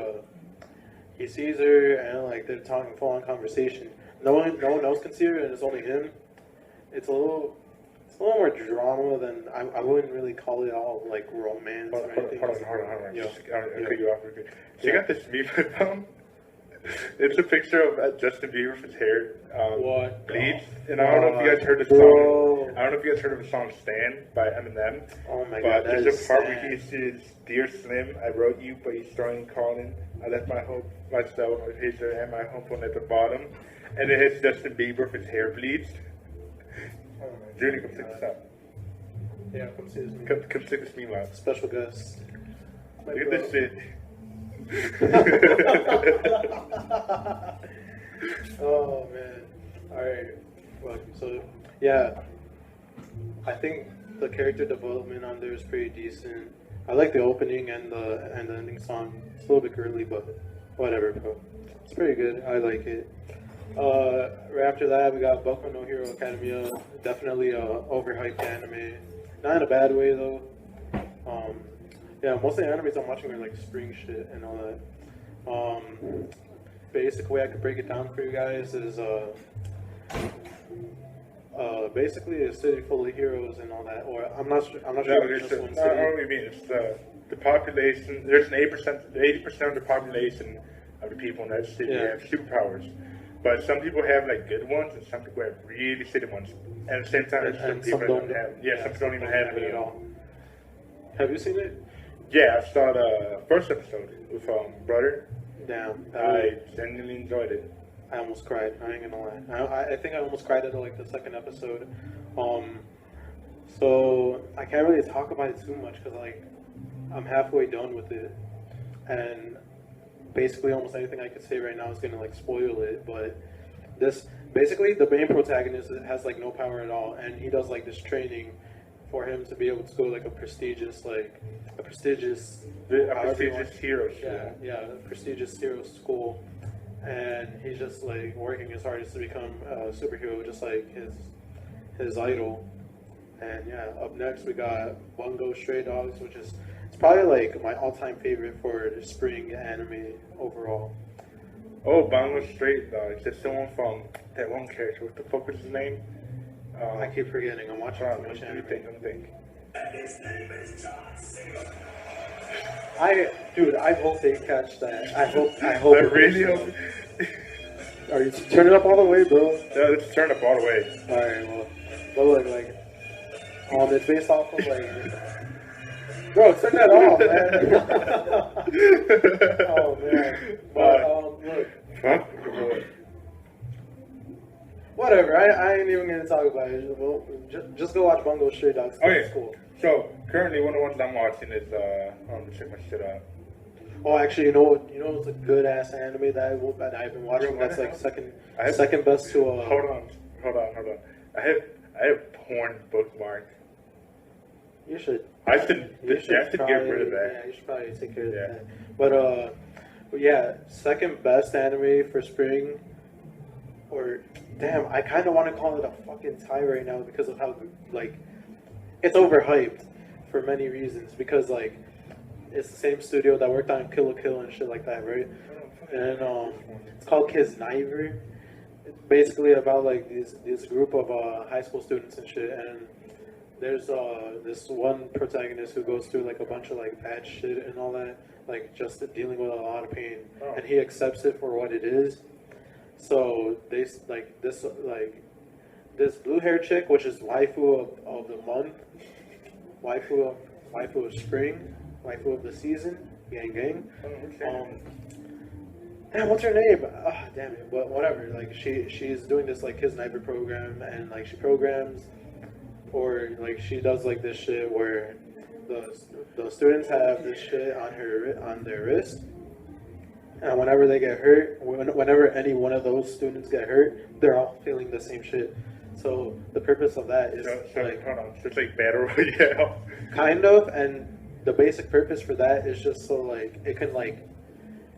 [SPEAKER 1] sees her and like they're talking full on conversation. No one else can see her, and it's only him. It's a little more drama than I wouldn't really call it all like romance or anything.
[SPEAKER 2] Hold on.
[SPEAKER 1] Yeah.
[SPEAKER 2] I'll cut you off real quick. So you got this meme I found. It's a picture of Justin Bieber with his hair bleached, and I don't know if you guys heard the song. I don't know if you guys heard of the song "Stan" by Eminem.
[SPEAKER 1] Oh my god!
[SPEAKER 2] But there's a part where he says, "Dear Slim, I wrote you, but you're strong calling. I left myself, a picture, and my home phone at the bottom." And it hits Justin Bieber with his hair bleached. Julie, come check this out.
[SPEAKER 1] Yeah, come see this meme.
[SPEAKER 2] Come check this meme out.
[SPEAKER 1] Special guest.
[SPEAKER 2] Look at this shit.
[SPEAKER 1] Oh man! All right. Well, so yeah, I think the character development on there is pretty decent. I like the opening and the ending song. It's a little bit girly, but whatever, bro. It's pretty good. I like it. Right after that, we got Boku no Hero Academia. Definitely a overhyped anime. Not in a bad way though. Yeah, most of the animes I'm watching are like spring shit and all that. Basic way I could break it down for you guys is basically a city full of heroes and all that. Or I'm not sure.
[SPEAKER 2] I don't know what you mean. It's the population. There's an 80% of the population of the people in that city have superpowers. But some people have like good ones, and some people have really shitty ones. And at the same time, some people don't have. Yeah, some people don't even have it at all.
[SPEAKER 1] Have you seen it?
[SPEAKER 2] Yeah, I saw the first episode with brother.
[SPEAKER 1] Damn.
[SPEAKER 2] I genuinely enjoyed it.
[SPEAKER 1] I almost cried. I ain't gonna lie. I think I almost cried at like the second episode. So I can't really talk about it too much because like I'm halfway done with it, and basically almost anything I could say right now is gonna like spoil it. But this basically the main protagonist has like no power at all, and he does like this training for him to be able to go like a prestigious
[SPEAKER 2] hero.
[SPEAKER 1] Yeah, a prestigious hero school, and he's just like working his hardest to become a superhero, just like his idol. And yeah, up next we got Bungo Stray Dogs, which is it's probably like my all-time favorite for the spring anime overall.
[SPEAKER 2] Oh, Bungo Stray Dogs. That's the one from that one character. What the fuck was his name?
[SPEAKER 1] I keep forgetting. I'm watching too much anime.
[SPEAKER 2] Let me think.
[SPEAKER 1] I hope they catch that. I hope.
[SPEAKER 2] I really hope.
[SPEAKER 1] Are you turn it up all the way, bro?
[SPEAKER 2] Yeah, let's turn up all the way.
[SPEAKER 1] All right, well, but look, like, it's based off of like, bro, turn that off, man. Oh man, but look.
[SPEAKER 2] Huh?
[SPEAKER 1] Whatever, I ain't even gonna talk about it. Well, just go watch Bungo Stray Dogs.
[SPEAKER 2] Okay, cool. So currently, one of the ones I'm watching is I'm gonna check my shit out.
[SPEAKER 1] Oh, actually, you know it's a good ass anime that I've been watching. That's like second best to.
[SPEAKER 2] Hold on. I have porn bookmark.
[SPEAKER 1] You should.
[SPEAKER 2] I should. You have to get rid of that.
[SPEAKER 1] Yeah, you should probably take care of that. But yeah, second best anime for spring, or damn, I kind of want to call it a fucking tie right now because of how like it's overhyped for many reasons. Because like it's the same studio that worked on Kill la Kill and shit like that, right? And it's called Kids Naiver. It's basically about like this group of high school students and shit, and there's this one protagonist who goes through like a bunch of like bad shit and all that, like just dealing with a lot of pain, and he accepts it for what it is. So they like this blue hair chick, which is waifu of the month, waifu of spring, waifu of the season, gang. Damn, what's her name? Ah, damn it. But whatever. Like she's doing this like Kids Naiver program, and like she programs, or like she does like this shit where the students have this shit on their wrist, and whenever they get hurt, whenever any one of those students get hurt, they're all feeling the same shit. So the purpose of that is like
[SPEAKER 2] hold on, it's like battle royale.
[SPEAKER 1] Kind of, and the basic purpose for that is just so like it can like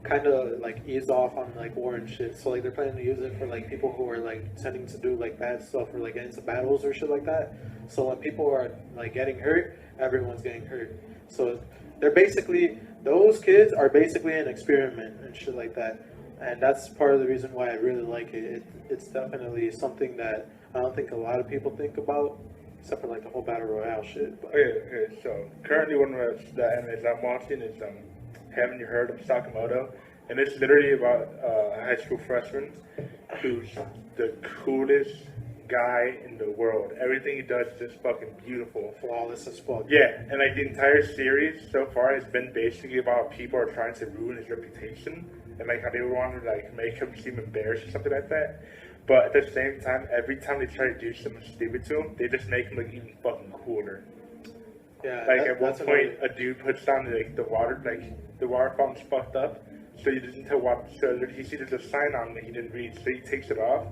[SPEAKER 1] kind of like ease off on like war and shit. So like they're planning to use it for like people who are like tending to do like bad stuff or like get into battles or shit like that. So when people are like getting hurt, everyone's getting hurt. So they're basically, those kids are basically an experiment and shit like that. And that's part of the reason why I really like it. It's definitely something that I don't think a lot of people think about, except for like the whole battle royale shit. But
[SPEAKER 2] Okay, so currently one of the animes I'm watching is haven't you heard of Sakamoto? And it's literally about a high school freshman who's the coolest guy in the world. Everything he does is just fucking beautiful.
[SPEAKER 1] Flawless as fuck.
[SPEAKER 2] Yeah, and like the entire series so far has been basically about people are trying to ruin his reputation and like how they want to like make him seem embarrassed or something like that. But at the same time, every time they try to do something stupid to him, they just make him look even fucking cooler.
[SPEAKER 1] Yeah,
[SPEAKER 2] like at one point, a dude puts down like the water fountain's fucked up, so he doesn't tell what. So he sees there's a sign on that he didn't read, so he takes it off.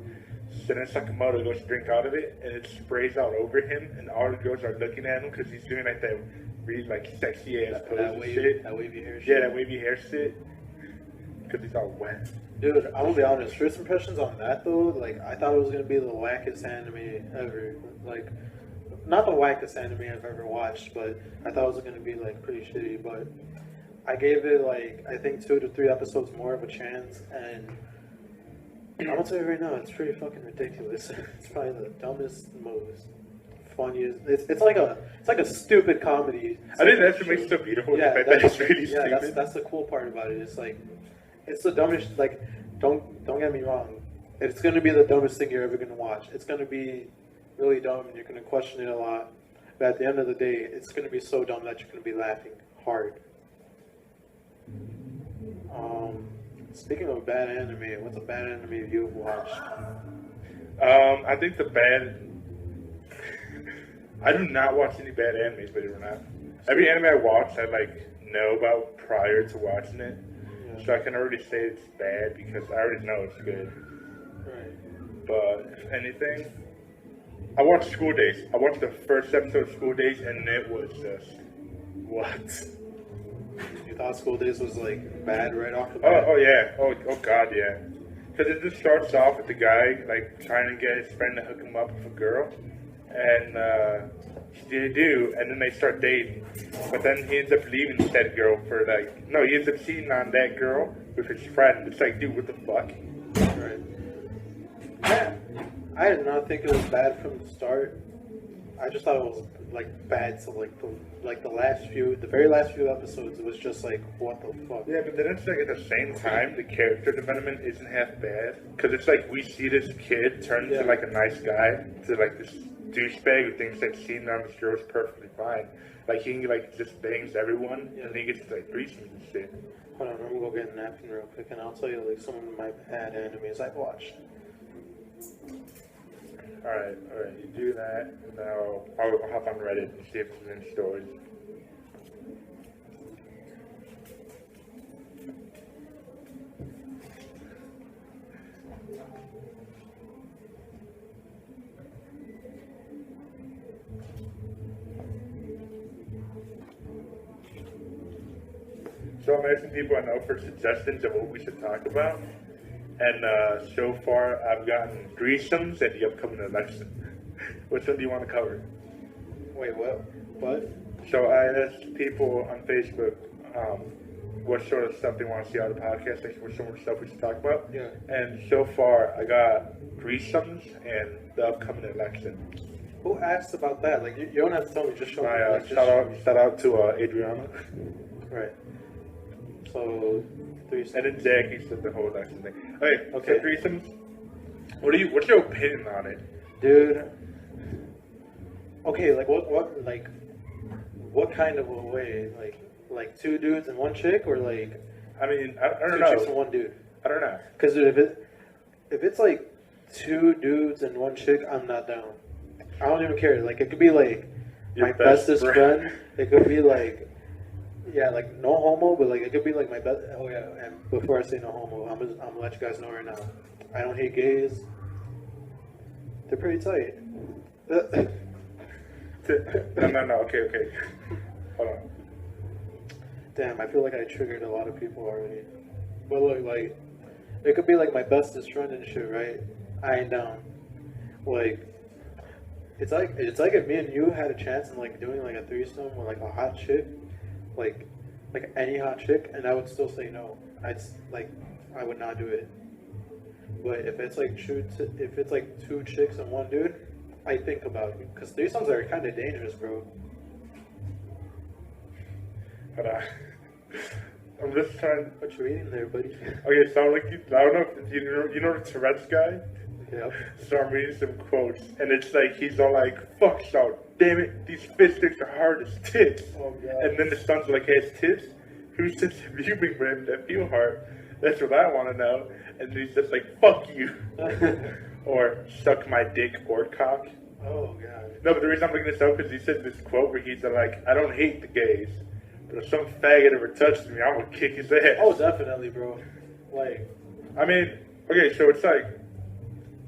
[SPEAKER 2] So then Sakamoto goes to drink out of it, and it sprays out over him, and all the girls are looking at him because he's doing like that really like sexy ass pose and shit.
[SPEAKER 1] That wavy hair shit.
[SPEAKER 2] Yeah, that wavy hair shit. Because he's all wet.
[SPEAKER 1] Dude, I'm gonna be honest. First impressions on that though, like I thought it was gonna be the wackest anime ever. Like, not the wackest anime I've ever watched, but I thought it was gonna be like pretty shitty. But I gave it like I think 2 to 3 episodes more of a chance, and I'm gonna tell you right now, it's pretty fucking ridiculous. It's probably the dumbest, most funniest. It's like a stupid comedy.
[SPEAKER 2] I think that's what makes it so beautiful.
[SPEAKER 1] Yeah,
[SPEAKER 2] that's really stupid.
[SPEAKER 1] That's the cool part about it. It's like it's the dumbest. Like, don't get me wrong. It's gonna be the dumbest thing you're ever gonna watch. It's gonna be really dumb, and you're gonna question it a lot. But at the end of the day, it's gonna be so dumb that you're gonna be laughing hard. Speaking of bad anime, what's a bad anime you've watched?
[SPEAKER 2] I think I do not watch any bad animes, believe it or not. Every anime I watch, I like know about prior to watching it, so I can already say it's bad because I already know it's good.
[SPEAKER 1] Right.
[SPEAKER 2] But if anything, I watched School Days. I watched the first episode of School Days, and it was just what.
[SPEAKER 1] You thought School Days was like bad right off the bat?
[SPEAKER 2] Oh yeah. Oh god, yeah. Because it just starts off with the guy like trying to get his friend to hook him up with a girl, and they do, and then they start dating. But then he ends up leaving that girl for like he ends up cheating on that girl with his friend. It's like, dude, what the fuck?
[SPEAKER 1] Right. Yeah. I did not think it was bad from the start. I just thought it was like bad. So like the very last few episodes, it was just like, what the fuck?
[SPEAKER 2] Yeah, but then it's like at the same time, the character development isn't half bad because it's like we see this kid turn into like a nice guy to like this douchebag who thinks that cheating on this girl is perfectly fine. Like he like just bangs everyone, and then he gets like threesomes and shit.
[SPEAKER 1] Hold on, I'm gonna go get a napkin real quick, and I'll tell you like some of my bad animes I've watched.
[SPEAKER 2] Alright, you do that, and then I'll hop on Reddit and see if there's any stories. So I'm asking people I know for suggestions of what we should talk about. And so far, I've gotten threesomes and the upcoming election. Which one do you want to cover?
[SPEAKER 1] Wait, what? What?
[SPEAKER 2] So I asked people on Facebook what sort of stuff they want to see out of the podcast, like what sort of stuff we should talk about.
[SPEAKER 1] Yeah.
[SPEAKER 2] And so far, I got threesomes and the upcoming election.
[SPEAKER 1] Who asked about that? Like, you don't have to tell me. Just show me.
[SPEAKER 2] My
[SPEAKER 1] Like, just
[SPEAKER 2] shout out to Adriana.
[SPEAKER 1] Right. So, threesomes.
[SPEAKER 2] And then Jackie said the whole election thing. Okay.
[SPEAKER 1] Okay.
[SPEAKER 2] So threesomes. What's your opinion on it?
[SPEAKER 1] Dude. Okay, like what kind of a way? Like two dudes and one chick, or like
[SPEAKER 2] I mean, I don't
[SPEAKER 1] two
[SPEAKER 2] know.
[SPEAKER 1] chicks and one dude?
[SPEAKER 2] I don't know.
[SPEAKER 1] Because dude, if it's like two dudes and one chick, I'm not down. I don't even care. Like, it could be like
[SPEAKER 2] Your
[SPEAKER 1] my
[SPEAKER 2] best
[SPEAKER 1] bestest friend. It could be like, yeah, like no homo, but like it could be like my best. Oh yeah, and before I say no homo, I'm gonna let you guys know right now. I don't hate gays. They're pretty tight.
[SPEAKER 2] No. Okay. Hold on.
[SPEAKER 1] Damn, I feel like I triggered a lot of people already. But look, like, it could be like my bestest friend and shit, right? I ain't down. Like, it's like if me and you had a chance in like doing like a threesome with like a hot chick, like any hot chick, and I would still say no. I would not do it. But if it's like two chicks and one dude, I think about it, because threesomes are kind of dangerous, bro.
[SPEAKER 2] Hold on. I'm just trying.
[SPEAKER 1] What you reading there, buddy?
[SPEAKER 2] Okay, so I don't know if you know the Tourettes Guy.
[SPEAKER 1] Yep.
[SPEAKER 2] So I'm reading some quotes, and it's like he's all like, "Fuck so, damn it, these fish sticks are hard as tits."
[SPEAKER 1] Oh god.
[SPEAKER 2] And then the son's like, "Hey, it's tits? Who says you bring women that feel hard? That's what I want to know." And he's just like, "Fuck you," or "Suck my dick or cock."
[SPEAKER 1] Oh god.
[SPEAKER 2] No, but the reason I'm bringing this up is he said this quote where he's like, "I don't hate the gays, but if some faggot ever touches me, I'm gonna kick his ass."
[SPEAKER 1] Oh, definitely, bro. Like,
[SPEAKER 2] I mean, okay, so it's like,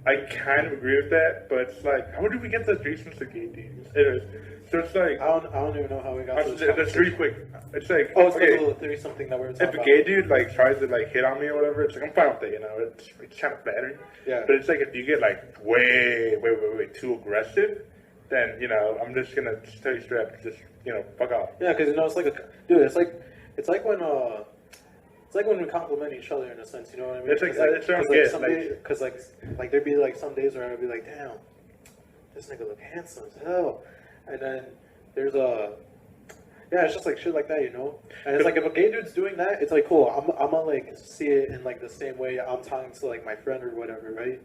[SPEAKER 2] I kind of agree with that, but it's like, how did we get the threesomes to gay dudes? Anyways, so it's like,
[SPEAKER 1] I don't even know how we got to this.
[SPEAKER 2] that's really quick. It's like,
[SPEAKER 1] Oh, it's
[SPEAKER 2] okay,
[SPEAKER 1] like a little theory, something that we were talking
[SPEAKER 2] if a
[SPEAKER 1] about.
[SPEAKER 2] gay dude like tries to like hit on me or whatever, it's like I'm fine with it, you know. It's kind of flattering.
[SPEAKER 1] Yeah.
[SPEAKER 2] But it's like if you get like way too aggressive, then you know I'm just gonna just tell you straight up, just fuck off.
[SPEAKER 1] Yeah, because it's like it's like when we compliment each other in a sense, you know what I mean?
[SPEAKER 2] It's like it's what I'm getting,
[SPEAKER 1] because like there'd be like some days where I'd be like, damn, this nigga look handsome as hell, and then there's yeah, it's just like shit like that, you know. And it's like if a gay dude's doing that, it's like cool. I'm gonna like see it in like the same way I'm talking to like my friend or whatever, right?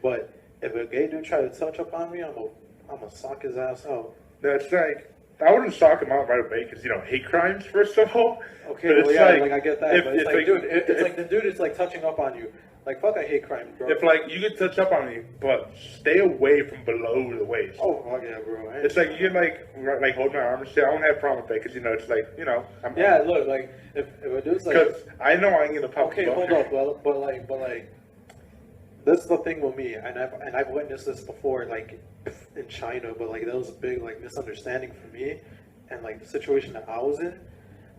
[SPEAKER 1] But if a gay dude try to touch up on me, I'm gonna sock his ass out.
[SPEAKER 2] That's like, I wouldn't sock him out right away because hate crimes first of all.
[SPEAKER 1] Okay,
[SPEAKER 2] but
[SPEAKER 1] well,
[SPEAKER 2] it's
[SPEAKER 1] yeah, like I get that, but it's like, dude,
[SPEAKER 2] if,
[SPEAKER 1] it's like the dude is like touching up on you. Like, fuck, I hate crime, bro.
[SPEAKER 2] If like you could touch up on me, but stay away from below the waist.
[SPEAKER 1] Oh, fuck yeah, bro.
[SPEAKER 2] It's like you can like hold my arm and shit. I don't have a problem with that because it's like I'm.
[SPEAKER 1] Yeah, look, like if a dude's like.
[SPEAKER 2] Because I know I ain't gonna pop.
[SPEAKER 1] Okay, hold up, but like, this is the thing with me, and I've witnessed this before, like in China, but like that was a big like misunderstanding for me, and like the situation that I was in.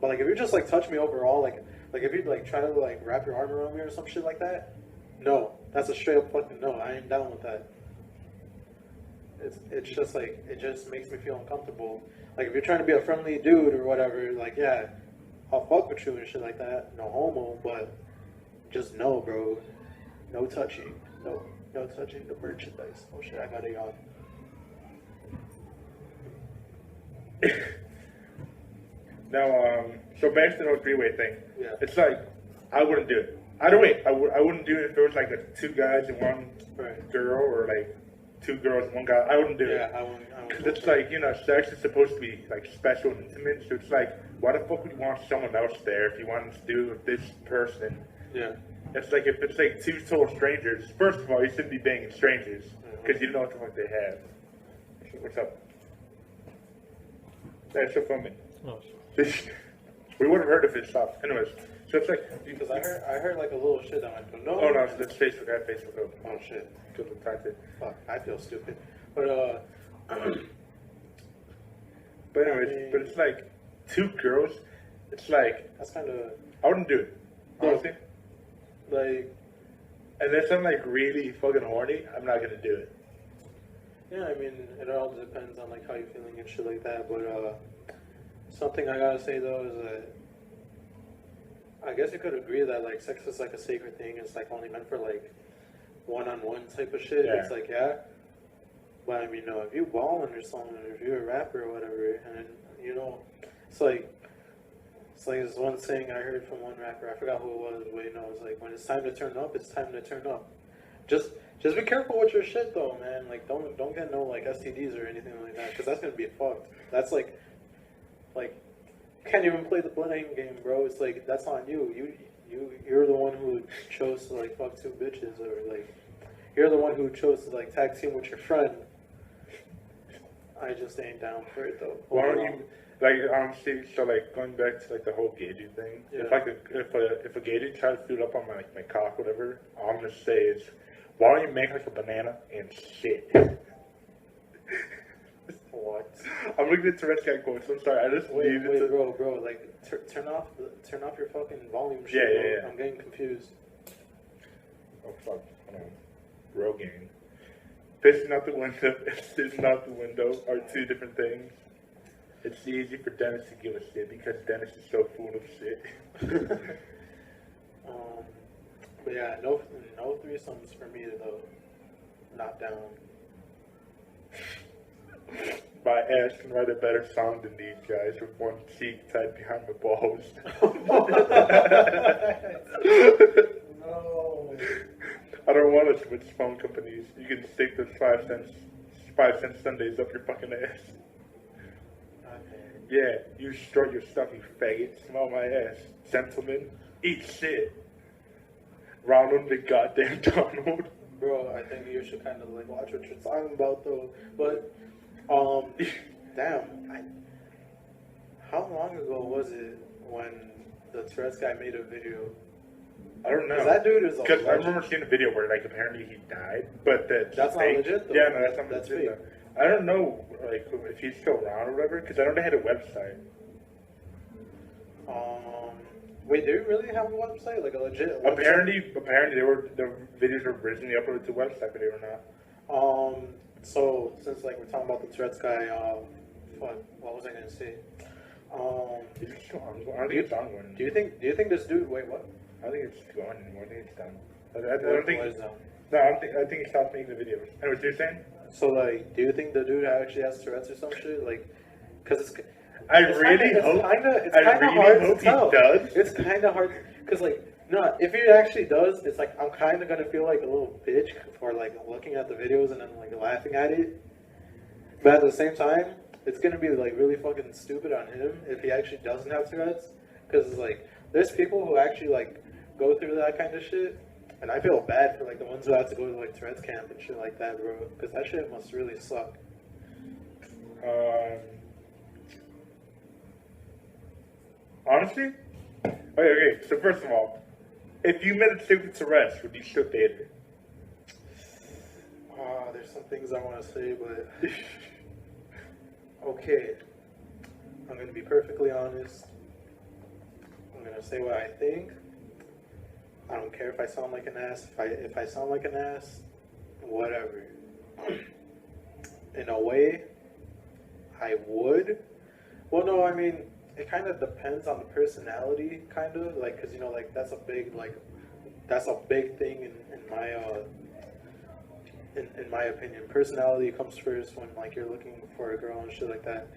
[SPEAKER 1] But like if you just like touch me overall, like if you like try to like wrap your arm around me or some shit like that, no, that's a straight up fucking no. I ain't down with that. It's just like it just makes me feel uncomfortable. Like if you're trying to be a friendly dude or whatever, like yeah, I'll fuck with you and shit like that. No homo, but just no, bro. No touching. No touching the merchandise. Oh shit, I got a yawn.
[SPEAKER 2] Now, so back to the three-way thing.
[SPEAKER 1] Yeah.
[SPEAKER 2] It's like, I wouldn't do it. Either way, I wouldn't do it if it was like two guys and one girl, or like two girls and one guy. I wouldn't do it.
[SPEAKER 1] Yeah, I wouldn't.
[SPEAKER 2] Because it's like, sex is supposed to be like special and intimate. So it's like, why the fuck would you want someone else there if you wanted to do it with this person?
[SPEAKER 1] Yeah.
[SPEAKER 2] It's like if it's like two total strangers. First of all, you shouldn't be banging strangers because you don't know what the fuck they have. What's up? That's so funny.
[SPEAKER 1] Oh.
[SPEAKER 2] We would have heard if it stopped. Anyways, so it's like
[SPEAKER 1] Because I heard like a little shit that went, no.
[SPEAKER 2] Oh no, that's Facebook. I have Facebook open.
[SPEAKER 1] Oh shit.
[SPEAKER 2] Good look type it.
[SPEAKER 1] Fuck, I feel stupid. But
[SPEAKER 2] But anyways, but it's like two girls. It's like
[SPEAKER 1] That's kind of
[SPEAKER 2] I wouldn't do it, honestly.
[SPEAKER 1] like.
[SPEAKER 2] Unless I'm like really fucking horny, I'm not gonna do it.
[SPEAKER 1] Yeah, I mean, it all depends on like how you're feeling and shit like that. But something I gotta say though is that I guess you could agree that like sex is like a sacred thing. It's like only meant for like one-on-one type of shit.
[SPEAKER 2] Yeah.
[SPEAKER 1] It's like but I mean, no, if you balling or something, or if you're a rapper or whatever, and you know, it's like this one saying I heard from one rapper. I forgot who it was, but you know, it's like when it's time to turn up, it's time to turn up. Just be careful with your shit though, man. Like don't get no like STDs or anything like that, because that's gonna be fucked. That's like you can't even play the blame game, bro. It's like that's on you. You're the one who chose to like fuck two bitches, or like you're the one who chose to like tag team with your friend. I just ain't down for it though.
[SPEAKER 2] Why don't you like honestly? So like going back to like the whole gay dude thing.
[SPEAKER 1] Yeah.
[SPEAKER 2] If a gay dude tries to do it up on my cock, whatever, all I'm gonna say is, why don't you make like a banana and shit?
[SPEAKER 1] What?
[SPEAKER 2] I'm looking at Tourettes Guy quotes. I'm sorry. I just
[SPEAKER 1] Wait, bro. Like turn off your fucking volume. Shit,
[SPEAKER 2] Yeah.
[SPEAKER 1] I'm getting confused.
[SPEAKER 2] Oh fuck. Hold on. Rogaine. Pissing out the window and sitting out the window are two different things. It's easy for Dennis to give a shit because Dennis is so full of shit.
[SPEAKER 1] But yeah, no threesomes for me though. Not down.
[SPEAKER 2] My ass can write a better song than these guys with one cheek tied behind my balls.
[SPEAKER 1] No.
[SPEAKER 2] I don't want to switch phone companies. You can stick those 5 cent Sundays up your fucking ass.
[SPEAKER 1] Okay.
[SPEAKER 2] Yeah, you strut your stuff, you faggot. Smell my ass. Gentlemen, eat shit. Ronald the goddamn Donald.
[SPEAKER 1] Bro, I think you should kind of like watch what you're talking about though. But, how long ago was it when the Tourettes Guy made a video?
[SPEAKER 2] I don't know.
[SPEAKER 1] That dude is a
[SPEAKER 2] Because I
[SPEAKER 1] legend.
[SPEAKER 2] remember seeing a video where like apparently he died, but
[SPEAKER 1] That's not
[SPEAKER 2] fake.
[SPEAKER 1] legit though.
[SPEAKER 2] Yeah, no, that's not
[SPEAKER 1] That's
[SPEAKER 2] legit.
[SPEAKER 1] fake.
[SPEAKER 2] Though. I don't know like if he's still around or whatever, because I know they had a website.
[SPEAKER 1] Wait, do you really have a website? Like a legit website?
[SPEAKER 2] Apparently the videos were originally uploaded to a website, but they were not.
[SPEAKER 1] So since like we're talking about the Tourettes Guy, what was I gonna say?
[SPEAKER 2] Is it still on? I don't think it's ongoing.
[SPEAKER 1] Do you think this dude? Wait, what?
[SPEAKER 2] I don't think it's going anymore. I think it's done. I don't think.
[SPEAKER 1] What is that?
[SPEAKER 2] No, I think he stopped making the videos. Anyways, you're saying?
[SPEAKER 1] So like, do you think the dude actually has Tourette's or some shit? Like, cause it's.
[SPEAKER 2] I really hope
[SPEAKER 1] hard to tell.
[SPEAKER 2] he does.
[SPEAKER 1] It's kind of hard because like no, if he actually does, it's like I'm kind of gonna feel like a little bitch for like looking at the videos and then like laughing at it. But at the same time, it's gonna be like really fucking stupid on him if he actually doesn't have Tourette's. Because like there's people who actually like go through that kind of shit, and I feel bad for like the ones who have to go to like Tourette's camp and shit like that, bro. Because that shit must really suck.
[SPEAKER 2] Honestly? Okay, so first of all, if you met a chick with Tourette's, would you still date her?
[SPEAKER 1] There's some things I want to say, but okay. I'm gonna be perfectly honest. I'm gonna say what I think. I don't care if I sound like an ass. If I sound like an ass, whatever. In a way, I would. Well, no, I mean, it kind of depends on the personality, kind of like, cause you know, like that's a big thing in my opinion. Personality comes first when like you're looking for a girl and shit like that,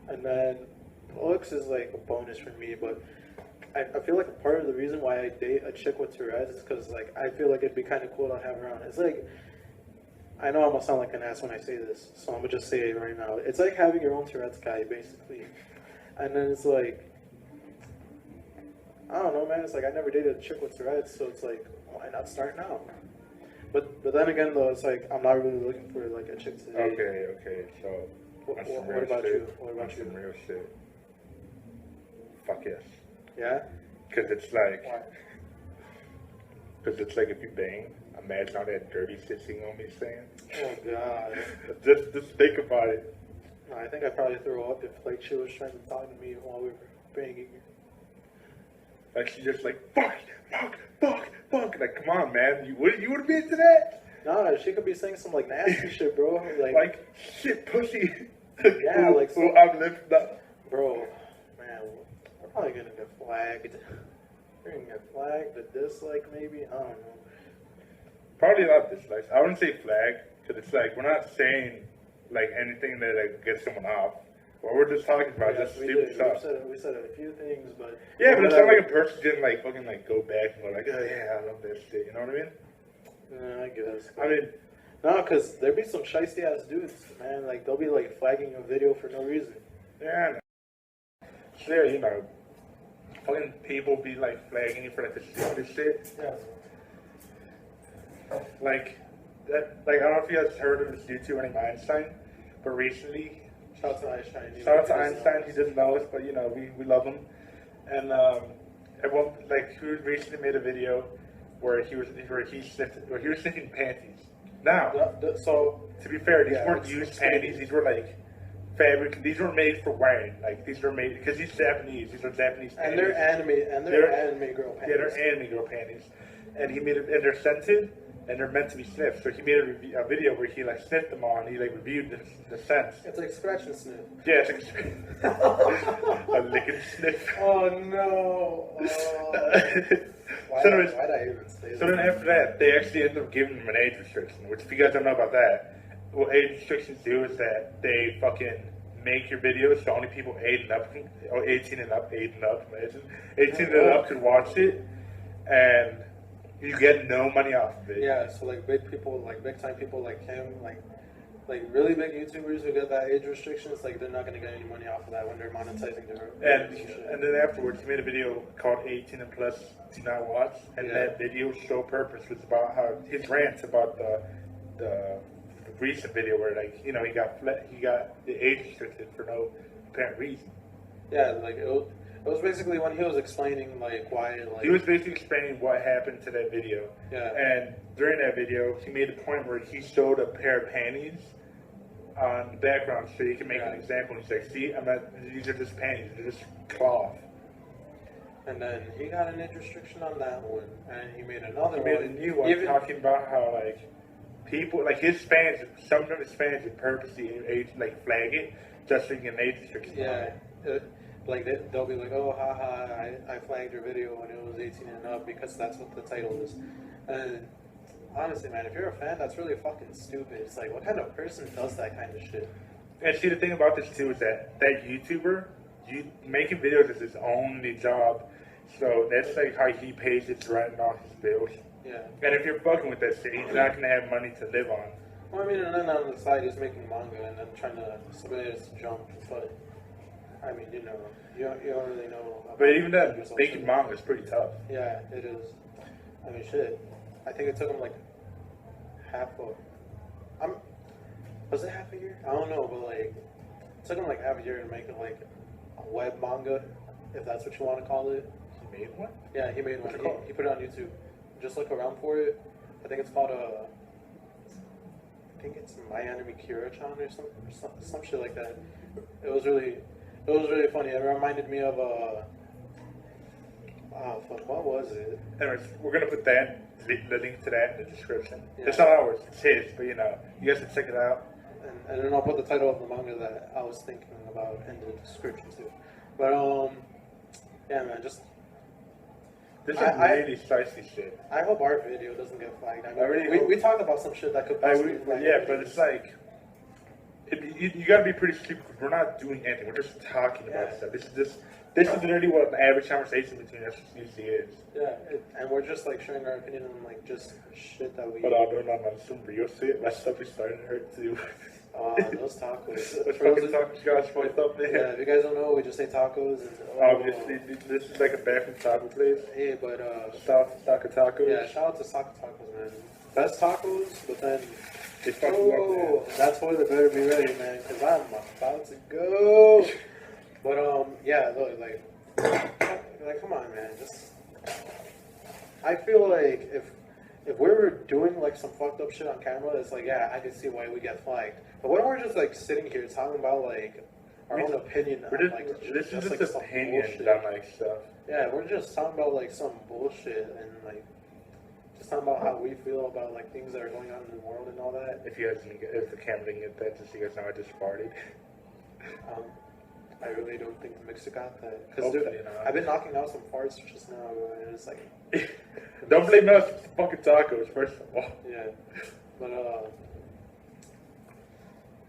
[SPEAKER 1] and then looks is like a bonus for me. But I feel like a part of the reason why I date a chick with Tourette's is because like I feel like it'd be kind of cool to have around. It's like, I know I'm gonna sound like an ass when I say this, so I'm gonna just say it right now. It's like having your own Tourette's guy, basically. And then it's like, I don't know, man. It's like I never dated a chick with Tourette's, so it's like, why not start now? But then again, though, it's like I'm not really looking for like a chick to date.
[SPEAKER 2] Okay. So
[SPEAKER 1] What about you? What about you?
[SPEAKER 2] Some real shit. Fuck yes.
[SPEAKER 1] Yeah.
[SPEAKER 2] Because it's like.
[SPEAKER 1] Why?
[SPEAKER 2] Because it's like if you bang, imagine all that dirty shit she gonna be saying.
[SPEAKER 1] Oh god.
[SPEAKER 2] Just think about it.
[SPEAKER 1] No, I think I'd probably throw up if like she was trying to talk to me while we were banging.
[SPEAKER 2] Like she's just like fuck. Like come on, man, you would be into that?
[SPEAKER 1] Nah, she could be saying some like nasty shit, bro.
[SPEAKER 2] Like shit, pussy.
[SPEAKER 1] Yeah, like
[SPEAKER 2] so I'm lifting up.
[SPEAKER 1] Bro, man, we're probably gonna get flagged. We're gonna get flagged, a dislike maybe. I don't know.
[SPEAKER 2] Probably not dislikes. I wouldn't say flag because it's like we're not saying like anything that like gets someone off. What we're just talking about just stupid stuff.
[SPEAKER 1] We said a few things, but
[SPEAKER 2] yeah, but it's not like a person didn't like fucking like go back and go like, oh yeah, I love that shit. You know what I mean?
[SPEAKER 1] I guess.
[SPEAKER 2] I mean,
[SPEAKER 1] no, because there be some shiesty ass dudes, man. Like they'll be like flagging a video for no reason.
[SPEAKER 2] Yeah. So, you know, fucking people be like flagging you for like the stupidest shit.
[SPEAKER 1] Yeah.
[SPEAKER 2] Like that. Like I don't know if you guys heard of this YouTuber named Einstein, but recently.
[SPEAKER 1] Shout out to Einstein.
[SPEAKER 2] Shout out to Einstein. He doesn't know us, but you know we love him. And everyone like he recently made a video where he was sniffing panties. Now,
[SPEAKER 1] so
[SPEAKER 2] to be fair, these weren't used panties. These were like fabric. These were made for wearing. Like these were made because he's Japanese. These are Japanese panties.
[SPEAKER 1] And they're anime girl panties.
[SPEAKER 2] Yeah, they're anime girl panties. And he made it, and they're scented. And they're meant to be sniffed. So he made a video where he like sniffed them all and he like reviewed the scents.
[SPEAKER 1] It's like scratch and sniff.
[SPEAKER 2] Yeah, it's like a lick and sniff.
[SPEAKER 1] Oh no. Why did I even say that?
[SPEAKER 2] So then after that, they actually ended up giving him an age restriction, which if you guys don't know about that, what age restrictions do is that they fucking make your videos so only people 18 and up, imagine. 18 and up can watch it, and you get no money off of it.
[SPEAKER 1] Yeah, so like big people, like big time people like him, like really big YouTubers who get that age restriction, it's like they're not gonna get any money off of that when they're monetizing their
[SPEAKER 2] and then afterwards he made a video called 18 and plus do not watch, and that video's sole purpose was about how his rants about the recent video where like you know he got the age restricted for no apparent reason.
[SPEAKER 1] Yeah, like it was basically when he was explaining like why like
[SPEAKER 2] he was basically explaining what happened to that video.
[SPEAKER 1] Yeah.
[SPEAKER 2] And during that video, he made a point where he showed a pair of panties on the background so he can make an example. And he's like, "See, these are just panties. They're just cloth."
[SPEAKER 1] And then he got an age restriction on that one, and he made another
[SPEAKER 2] He made a new one talking about how like people like his fans, some of his fans would purposely flag it just so you can age restriction.
[SPEAKER 1] Yeah. Like they'll be like, oh, haha, I flagged your video when it was 18 and up because that's what the title is. And honestly, man, if you're a fan, that's really fucking stupid. It's like, what kind of person does that kind of shit?
[SPEAKER 2] And see, the thing about this too is that YouTuber, making videos is his only job. So that's like how he pays his rent and all his bills.
[SPEAKER 1] Yeah.
[SPEAKER 2] And if you're fucking with that shit, he's not gonna have money to live on.
[SPEAKER 1] Well, I mean, and then on the side, he's making manga and then trying to submit his jump, but. I mean, you don't really know.
[SPEAKER 2] But even then, making manga is pretty tough.
[SPEAKER 1] Yeah, it is. I mean, shit. I think it took him like was it half a year? I don't know, but like, it took him like half a year to make it like a web manga, if that's what you want to call it.
[SPEAKER 2] He made one?
[SPEAKER 1] Yeah, he made one. He put it on YouTube. Just look around for it. I think it's called I think it's My Anime Kira-chan or some shit like that. It was really funny. It reminded me of what was it?
[SPEAKER 2] Anyways, we're gonna put the link to that in the description.
[SPEAKER 1] Yeah.
[SPEAKER 2] It's not ours, it's his, but you know, you guys can check it out.
[SPEAKER 1] And then I'll put the title of the manga that I was thinking about in the description too. But yeah, man, just
[SPEAKER 2] this is really spicy shit.
[SPEAKER 1] I hope our video doesn't get flagged. I mean, we talked about some shit that could possibly flag.
[SPEAKER 2] Yeah, but it's like you gotta be pretty stupid because we're not doing anything. We're just talking about stuff. This is literally what an average conversation between us usually is.
[SPEAKER 1] Yeah, and we're just like sharing our opinion on like just shit that we.
[SPEAKER 2] But I'm doing on some real shit. My stomach's starting to hurt too.
[SPEAKER 1] Those tacos.
[SPEAKER 2] Those fucking tacos got fucked up, man.
[SPEAKER 1] Yeah, if you guys don't know, we just say tacos. And,
[SPEAKER 2] obviously, this is like a bathroom taco place.
[SPEAKER 1] Hey, but
[SPEAKER 2] Saka Tacos.
[SPEAKER 1] Yeah, shout out to Saka Tacos, man. Best tacos, but then.
[SPEAKER 2] They fucking up, man.
[SPEAKER 1] That toilet better be ready, man, because I'm about to go. But yeah, look, like, come on, man. I feel like if we were doing like some fucked up shit on camera, it's like, yeah, I can see why we get flagged. But when we're just like sitting here talking about like our own opinion,
[SPEAKER 2] this is just opinions on like stuff.
[SPEAKER 1] Yeah, we're just talking about like some bullshit and like just talking about how we feel about like things that are going on in the world and all that.
[SPEAKER 2] If you guys didn't get, if the camera didn't get that, just so you guys know, I just farted.
[SPEAKER 1] I really don't think the mixer got that because I've been knocking out some farts just now, and it's like
[SPEAKER 2] don't blame us. It's fucking tacos, first of all.
[SPEAKER 1] yeah, but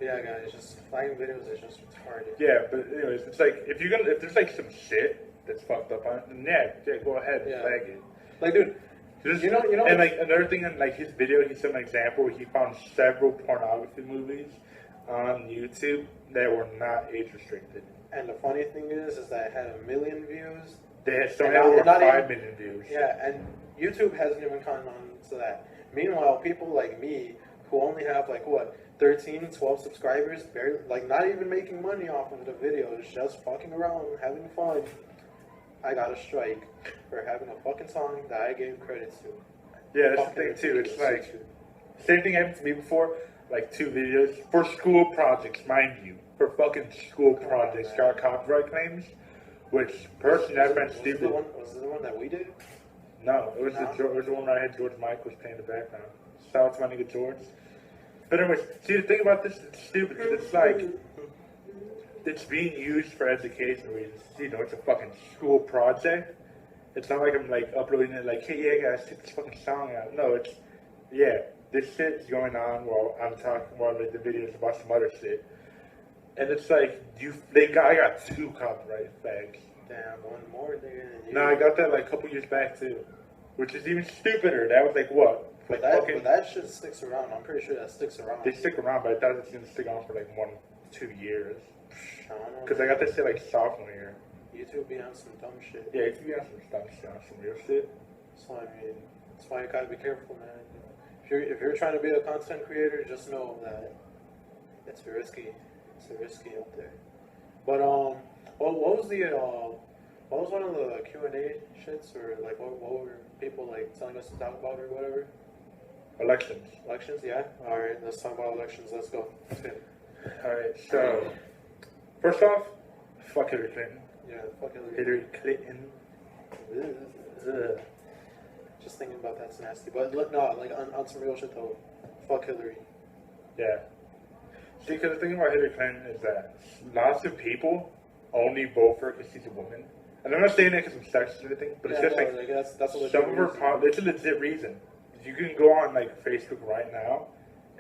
[SPEAKER 1] yeah, guys, just flagging videos is just retarded.
[SPEAKER 2] Yeah, but anyways, it's like if there's like some shit that's fucked up on it, then yeah, go ahead and flag it.
[SPEAKER 1] Like, dude, you know,
[SPEAKER 2] and like another thing in like his video, he said an example. He found several pornography movies on YouTube that were not age restricted.
[SPEAKER 1] And the funny thing is that it had 1 million views.
[SPEAKER 2] They had some over 5 million views.
[SPEAKER 1] Yeah, and YouTube hasn't even caught on to that. Meanwhile, people like me who only have like what 13, 12 subscribers, barely, like not even making money off of the videos, just fucking around, having fun. I got a strike for having a fucking song that I gave credit to.
[SPEAKER 2] Yeah, that's the thing too. It's like same thing happened to me before. Like 2 videos for school projects, mind you, for fucking school projects, got copyright claims, which personally I find stupid.
[SPEAKER 1] Was it the one that we did?
[SPEAKER 2] No, it was the one where I had George Michael's playing in the background. Shout out to my nigga George. But anyways, see the thing about this, it's stupid because it's like it's being used for education reasons. You know, it's a fucking school project. It's not like I'm like uploading it like, hey, yeah, guys, check this fucking song out. No, it's this shit's going on while I'm talking, while like the videos about some other shit. And it's like I got 2 copyright flags.
[SPEAKER 1] Damn, one more there.
[SPEAKER 2] No, I got that like a couple years back too, which is even stupider. That was like what?
[SPEAKER 1] But that shit sticks around. I'm pretty sure that sticks around.
[SPEAKER 2] They stick around, but I thought it's gonna stick on for like 1-2 years. Because I got that shit like sophomore year.
[SPEAKER 1] YouTube be on some dumb shit.
[SPEAKER 2] Yeah, YouTube be on some dumb shit, on some real shit.
[SPEAKER 1] So I mean, that's why you gotta be careful, man. If you're trying to be a content creator, just know that it's risky. It's risky out there. But what was one of the Q&A shits, or like what were people like telling us to talk about or whatever?
[SPEAKER 2] Elections.
[SPEAKER 1] Elections, yeah. All right, let's talk about elections. Let's go.
[SPEAKER 2] All right, so first off, fuck Hillary Clinton.
[SPEAKER 1] Yeah, fuck Hillary.
[SPEAKER 2] Hillary Clinton.
[SPEAKER 1] Ugh. Just thinking about that's nasty. But look, no, like on some real shit though, fuck Hillary.
[SPEAKER 2] Yeah. See, because the thing about Hillary Clinton is that lots of people only vote for her because she's a woman. And I'm not saying that because I'm sexist or anything, but it's just like that's a some of her it's a legit reason. You can go on like Facebook right now,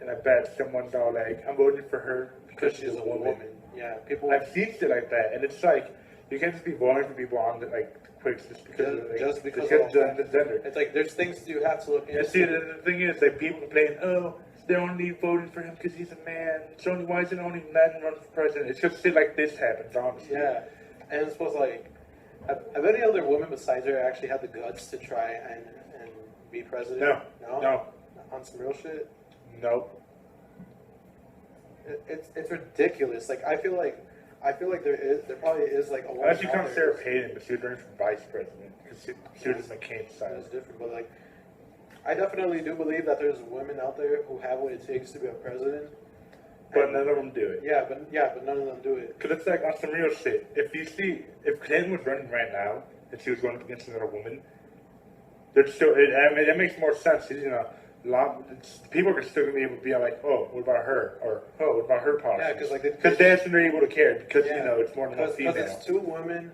[SPEAKER 2] and I bet someone's all like, "I'm voting for her because she's a woman."
[SPEAKER 1] Yeah, people.
[SPEAKER 2] I've seen shit like that, and it's like you can't just be voting for people on the, like quick just because of the gender.
[SPEAKER 1] It's like there's things you have to look into.
[SPEAKER 2] Yeah, see, the thing is, like people complain, "Oh, they're only voting for him because he's a man. It's only why is it only men run for president?" It's just shit like this happens, honestly.
[SPEAKER 1] Yeah, and it's supposed to like. Have any other women besides her actually had the guts to try and be president?
[SPEAKER 2] No.
[SPEAKER 1] On some real shit?
[SPEAKER 2] Nope.
[SPEAKER 1] It's ridiculous. Like I feel like there probably is like a woman.
[SPEAKER 2] Unless you count Sarah Palin, but she was running for vice president because she was just McCain's side.
[SPEAKER 1] It's different, but like I definitely do believe that there's women out there who have what it takes to be a president.
[SPEAKER 2] But none of them do it.
[SPEAKER 1] Yeah, but none of them do it.
[SPEAKER 2] Because it's like on some real shit. If Clinton was running right now and she was going up against another woman, there's still. I mean, that makes more sense. You know, people are still gonna be able to be like, "Oh, what about her?" or "Oh, what about her policy?"
[SPEAKER 1] Yeah,
[SPEAKER 2] because that's when they're able to care because you know it's more than one female.
[SPEAKER 1] Because it's 2 women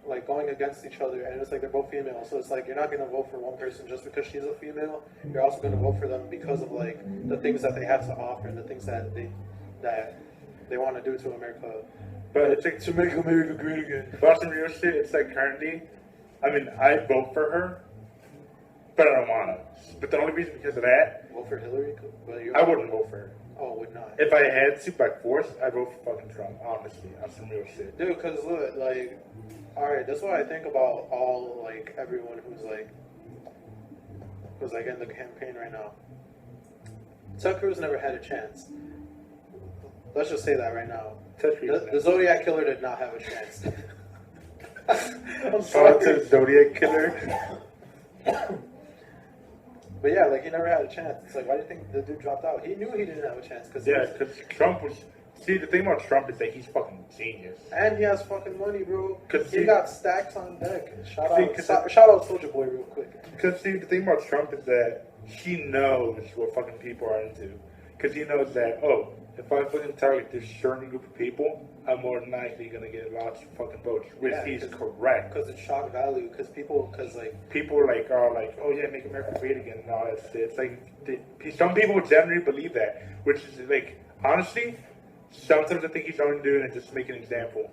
[SPEAKER 1] like going against each other, and it's like they're both female. So it's like you're not gonna vote for one person just because she's a female. You're also gonna vote for them because of like the things that they have to offer and the things that they want to do to America.
[SPEAKER 2] But it's like
[SPEAKER 1] to make America great again.
[SPEAKER 2] But some real shit. It's like currently, I mean, I vote for her, but I don't wanna. But the only reason because of that,
[SPEAKER 1] vote for Hillary.
[SPEAKER 2] I wouldn't vote for her.
[SPEAKER 1] Oh, would not.
[SPEAKER 2] If I had to by force, I'd vote for fucking Trump. Honestly, on some real shit.
[SPEAKER 1] Dude, because look, like. Alright, that's what I think about all, like, everyone who's in the campaign right now. Ted Cruz never had a chance. Let's just say that right now. The Zodiac Killer did not have a chance. I'm sorry.
[SPEAKER 2] To Zodiac Killer.
[SPEAKER 1] But yeah, like, he never had a chance. It's like, why do you think the dude dropped out? He knew he didn't have a chance.
[SPEAKER 2] Because Trump was See, the thing about Trump is that he's fucking genius.
[SPEAKER 1] And he has fucking money, bro.
[SPEAKER 2] Cause
[SPEAKER 1] he got stacks on deck. Shout out Soulja Boy real quick.
[SPEAKER 2] Because see, the thing about Trump is that he knows what fucking people are into. Because he knows that, oh, if I fucking target this certain group of people, I'm more than likely gonna get lots of fucking votes, which he's correct.
[SPEAKER 1] Because it's shock value. Because people
[SPEAKER 2] are like, oh yeah, make America great again and all that shit. It's like some people generally believe that, which is like honestly, sometimes I think he's only doing it just to make an example.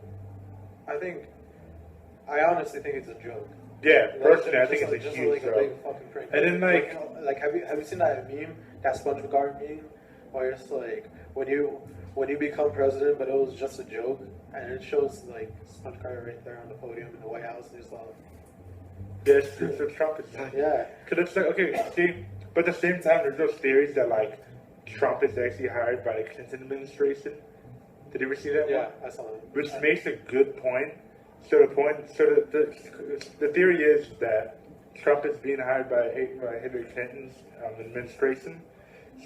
[SPEAKER 1] I honestly think it's a joke.
[SPEAKER 2] Yeah, personally, I think it's a huge joke.
[SPEAKER 1] A big fucking prank.
[SPEAKER 2] And then
[SPEAKER 1] like have you seen that meme, that SpongeBob meme, where it's like when you become president, but it was just a joke, and it shows like SpongeBob right there on the podium in the White House, and he's like,
[SPEAKER 2] yes, so Trump is like,
[SPEAKER 1] yeah,
[SPEAKER 2] because it's like okay, see, but at the same time, there's those theories that like Trump is actually hired by the Clinton administration. Did you ever see that?
[SPEAKER 1] Yeah, I saw it.
[SPEAKER 2] Which makes a good point. So the theory is that Trump is being hired by Hillary Clinton's administration,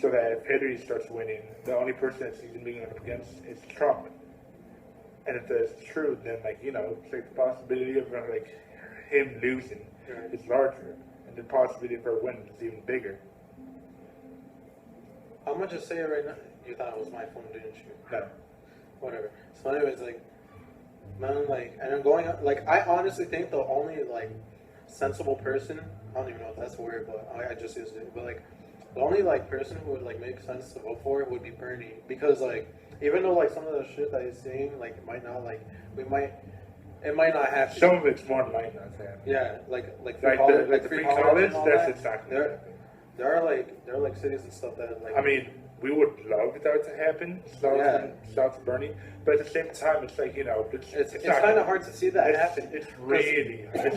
[SPEAKER 2] so that if Hillary starts winning, the only person that's even being up against is Trump. And if that's true, then it's like the possibility of like him losing is larger, and the possibility of her winning is even bigger.
[SPEAKER 1] I'm gonna just say it right now. You thought it was my phone, didn't you?
[SPEAKER 2] No.
[SPEAKER 1] Whatever. So anyways, and I'm going like I honestly think the only like sensible person, I don't even know if that's a word, but I just used it, but like the only like person who would like make sense to vote for it would be Bernie, because like even though like some of the shit that he's saying like it might not happen.
[SPEAKER 2] Some of it's more than likely not to happen.
[SPEAKER 1] Yeah, like
[SPEAKER 2] free college, that's exactly.
[SPEAKER 1] There are like cities and stuff that like.
[SPEAKER 2] I mean, we would love that to happen. Shout to Bernie, but at the same time, it's like it's
[SPEAKER 1] kind of hard to see that happen.
[SPEAKER 2] It's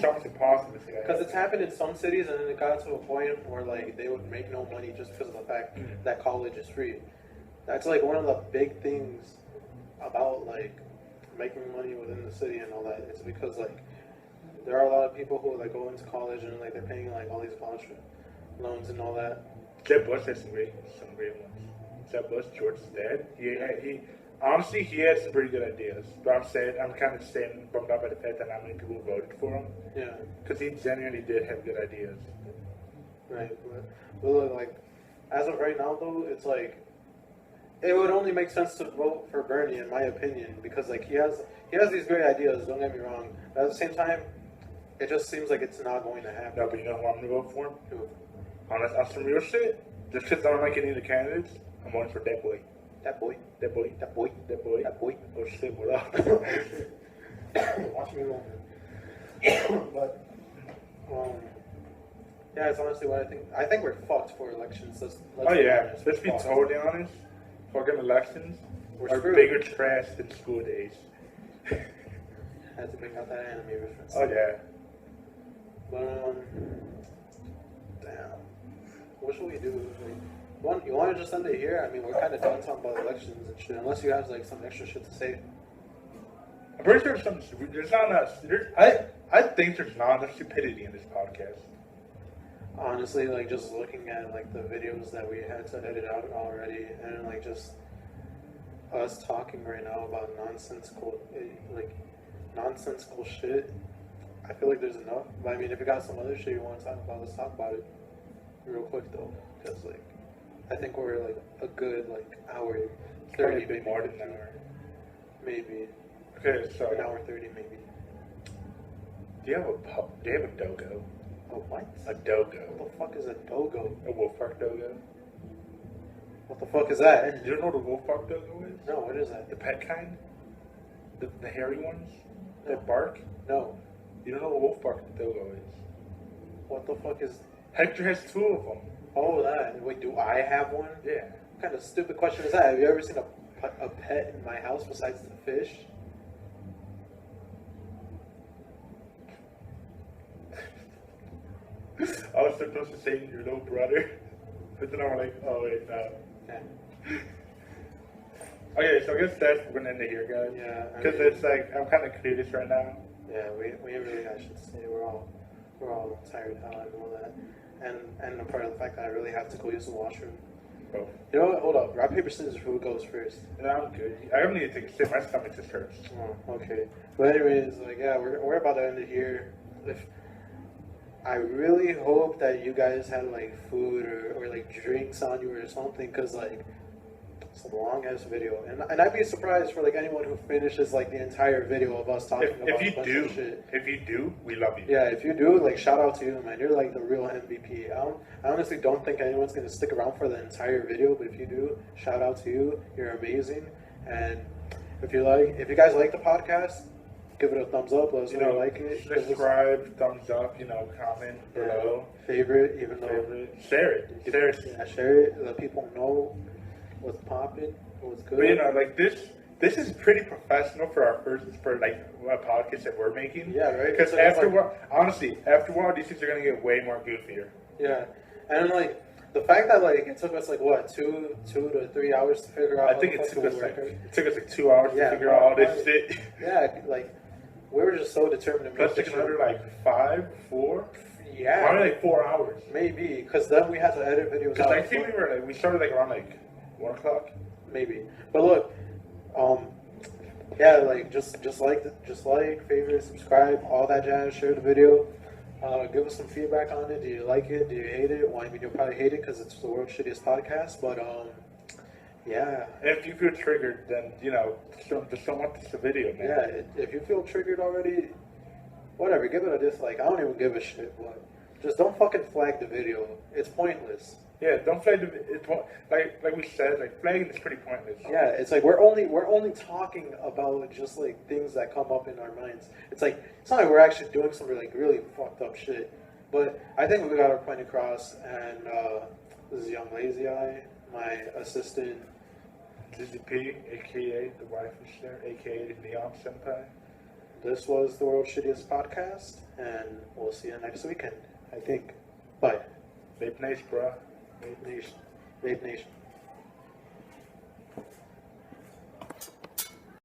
[SPEAKER 2] almost impossible to see that.
[SPEAKER 1] Because it's happened in some cities, and then it got to a point where like they would make no money just because of the fact that college is free. That's like one of the big things about like making money within the city and all that. It's because like there are a lot of people who like go into college and like they're paying like all these college loans and all that.
[SPEAKER 2] Jeb Bush has some great ones. Jeb Bush, George's dad. He honestly has some pretty good ideas. But I'm kind of bummed out by the fact that not many people voted for him.
[SPEAKER 1] Yeah.
[SPEAKER 2] Because he genuinely did have good ideas.
[SPEAKER 1] Right. But like as of right now though, it's like it would only make sense to vote for Bernie in my opinion, because like he has these great ideas. Don't get me wrong. But at the same time, it just seems like it's not going to happen.
[SPEAKER 2] No, but you know who I'm gonna vote for? Who? On some real shit, just because I don't like any of the candidates, I'm voting for that boy.
[SPEAKER 1] That boy.
[SPEAKER 2] Oh shit, what up?
[SPEAKER 1] Watch me roll. But, yeah, it's honestly what I think. I think we're fucked for elections. Let's
[SPEAKER 2] be totally honest. Fucking elections are bigger trash than school days.
[SPEAKER 1] Had to bring out that anime reference.
[SPEAKER 2] Oh yeah.
[SPEAKER 1] But, damn. What should we do? You want to just end it here? I mean, we're kind of done talking about elections and shit. Unless you have like some extra shit to say.
[SPEAKER 2] I'm pretty sure there's not enough. I think there's not enough stupidity in this podcast.
[SPEAKER 1] Honestly, like just looking at like the videos that we had to edit out already, and like just us talking right now about nonsensical shit. I feel like there's enough. But I mean, if you got some other shit you want to talk about, let's talk about it real quick though, because like I think we're like a good like hour 30, maybe
[SPEAKER 2] more than an hour,
[SPEAKER 1] maybe.
[SPEAKER 2] Okay, so
[SPEAKER 1] an hour 30 maybe.
[SPEAKER 2] Do you have a dogo?
[SPEAKER 1] A what?
[SPEAKER 2] A dogo.
[SPEAKER 1] What the fuck is a dogo?
[SPEAKER 2] A wolf park dogo.
[SPEAKER 1] What the fuck is that?
[SPEAKER 2] You don't know what a wolf park dogo is?
[SPEAKER 1] No, what is that?
[SPEAKER 2] The pet kind? The hairy ones? That bark?
[SPEAKER 1] No.
[SPEAKER 2] You don't know what wolf park dogo is?
[SPEAKER 1] What the fuck is...
[SPEAKER 2] Hector has 2 of them.
[SPEAKER 1] Oh, that. Wait, do I have one?
[SPEAKER 2] Yeah.
[SPEAKER 1] What kind of stupid question is that? Have you ever seen a pet in my house besides the fish?
[SPEAKER 2] I was supposed to say your little brother, but then I'm like, oh wait, no.
[SPEAKER 1] Okay.
[SPEAKER 2] Okay, so I guess that's we're gonna end it here, guys.
[SPEAKER 1] Yeah.
[SPEAKER 2] Because it's like I'm kind of clueless right now.
[SPEAKER 1] Yeah, we really got shit to say. We're all tired out and all that, and a part of the fact that I really have to go use the washroom.
[SPEAKER 2] Both.
[SPEAKER 1] You know what? Hold up. Rock, paper, scissors. Who goes first?
[SPEAKER 2] No, I'm good. I don't need to take a sip. My stomach just hurts.
[SPEAKER 1] Oh, okay. But anyways, like, yeah, we're about to end it here. I really hope that you guys had like food or like drinks on you or something, because like it's a long ass video, and I'd be surprised for like anyone who finishes like the entire video of us talking about a bunch of shit.
[SPEAKER 2] If you do, we love you.
[SPEAKER 1] Yeah, if you do, like, shout out to you, man. You're like the real MVP. I honestly don't think anyone's gonna stick around for the entire video, but if you do, shout out to you. You're amazing. And if you guys like the podcast, give it a thumbs up. Let us know you like it.
[SPEAKER 2] Subscribe, thumbs up. Comment below.
[SPEAKER 1] Favorite, even though
[SPEAKER 2] share it.
[SPEAKER 1] Yeah, share it. Let people know what's popping, what's good.
[SPEAKER 2] But this is pretty professional for our first a podcast that we're making.
[SPEAKER 1] Yeah, right.
[SPEAKER 2] Because after a while, these things are gonna get way more goofier.
[SPEAKER 1] Yeah, and like the fact that like it took us like what 2 to 3 hours to figure out.
[SPEAKER 2] I think it took us like 2 hours to figure out all this shit.
[SPEAKER 1] Yeah, like we were just so determined to
[SPEAKER 2] make. Plus another like 5, 4.
[SPEAKER 1] Yeah,
[SPEAKER 2] probably like 4 hours.
[SPEAKER 1] Maybe, because then we had to edit videos.
[SPEAKER 2] Because I think we started like around like 1 o'clock.
[SPEAKER 1] Maybe, but look, yeah, like just like, favorite, subscribe, all that jazz. Share the video. Give us some feedback on it. Do you like it? Do you hate it? Well, I mean, you'll probably hate it because it's the world's shittiest podcast. But yeah.
[SPEAKER 2] If you feel triggered, then just don't watch the video, man.
[SPEAKER 1] Yeah. If you feel triggered already, whatever. Give it a dislike. I don't even give a shit. But just don't fucking flag the video. It's pointless.
[SPEAKER 2] Yeah, don't flag like we said, like flagging is pretty pointless.
[SPEAKER 1] Yeah, it's like we're only talking about just like things that come up in our minds. It's not like we're actually doing some really fucked up shit. But I think we got our point across, and this is Young Lazy Eye, my assistant.
[SPEAKER 2] DZP, aka the Waifu Slayer, aka the Neon Senpai.
[SPEAKER 1] This was the world's shittiest podcast, and we'll see you next weekend, I think. Bye.
[SPEAKER 2] Vape Nation, bro.
[SPEAKER 1] Vape Nation. Vape Nation.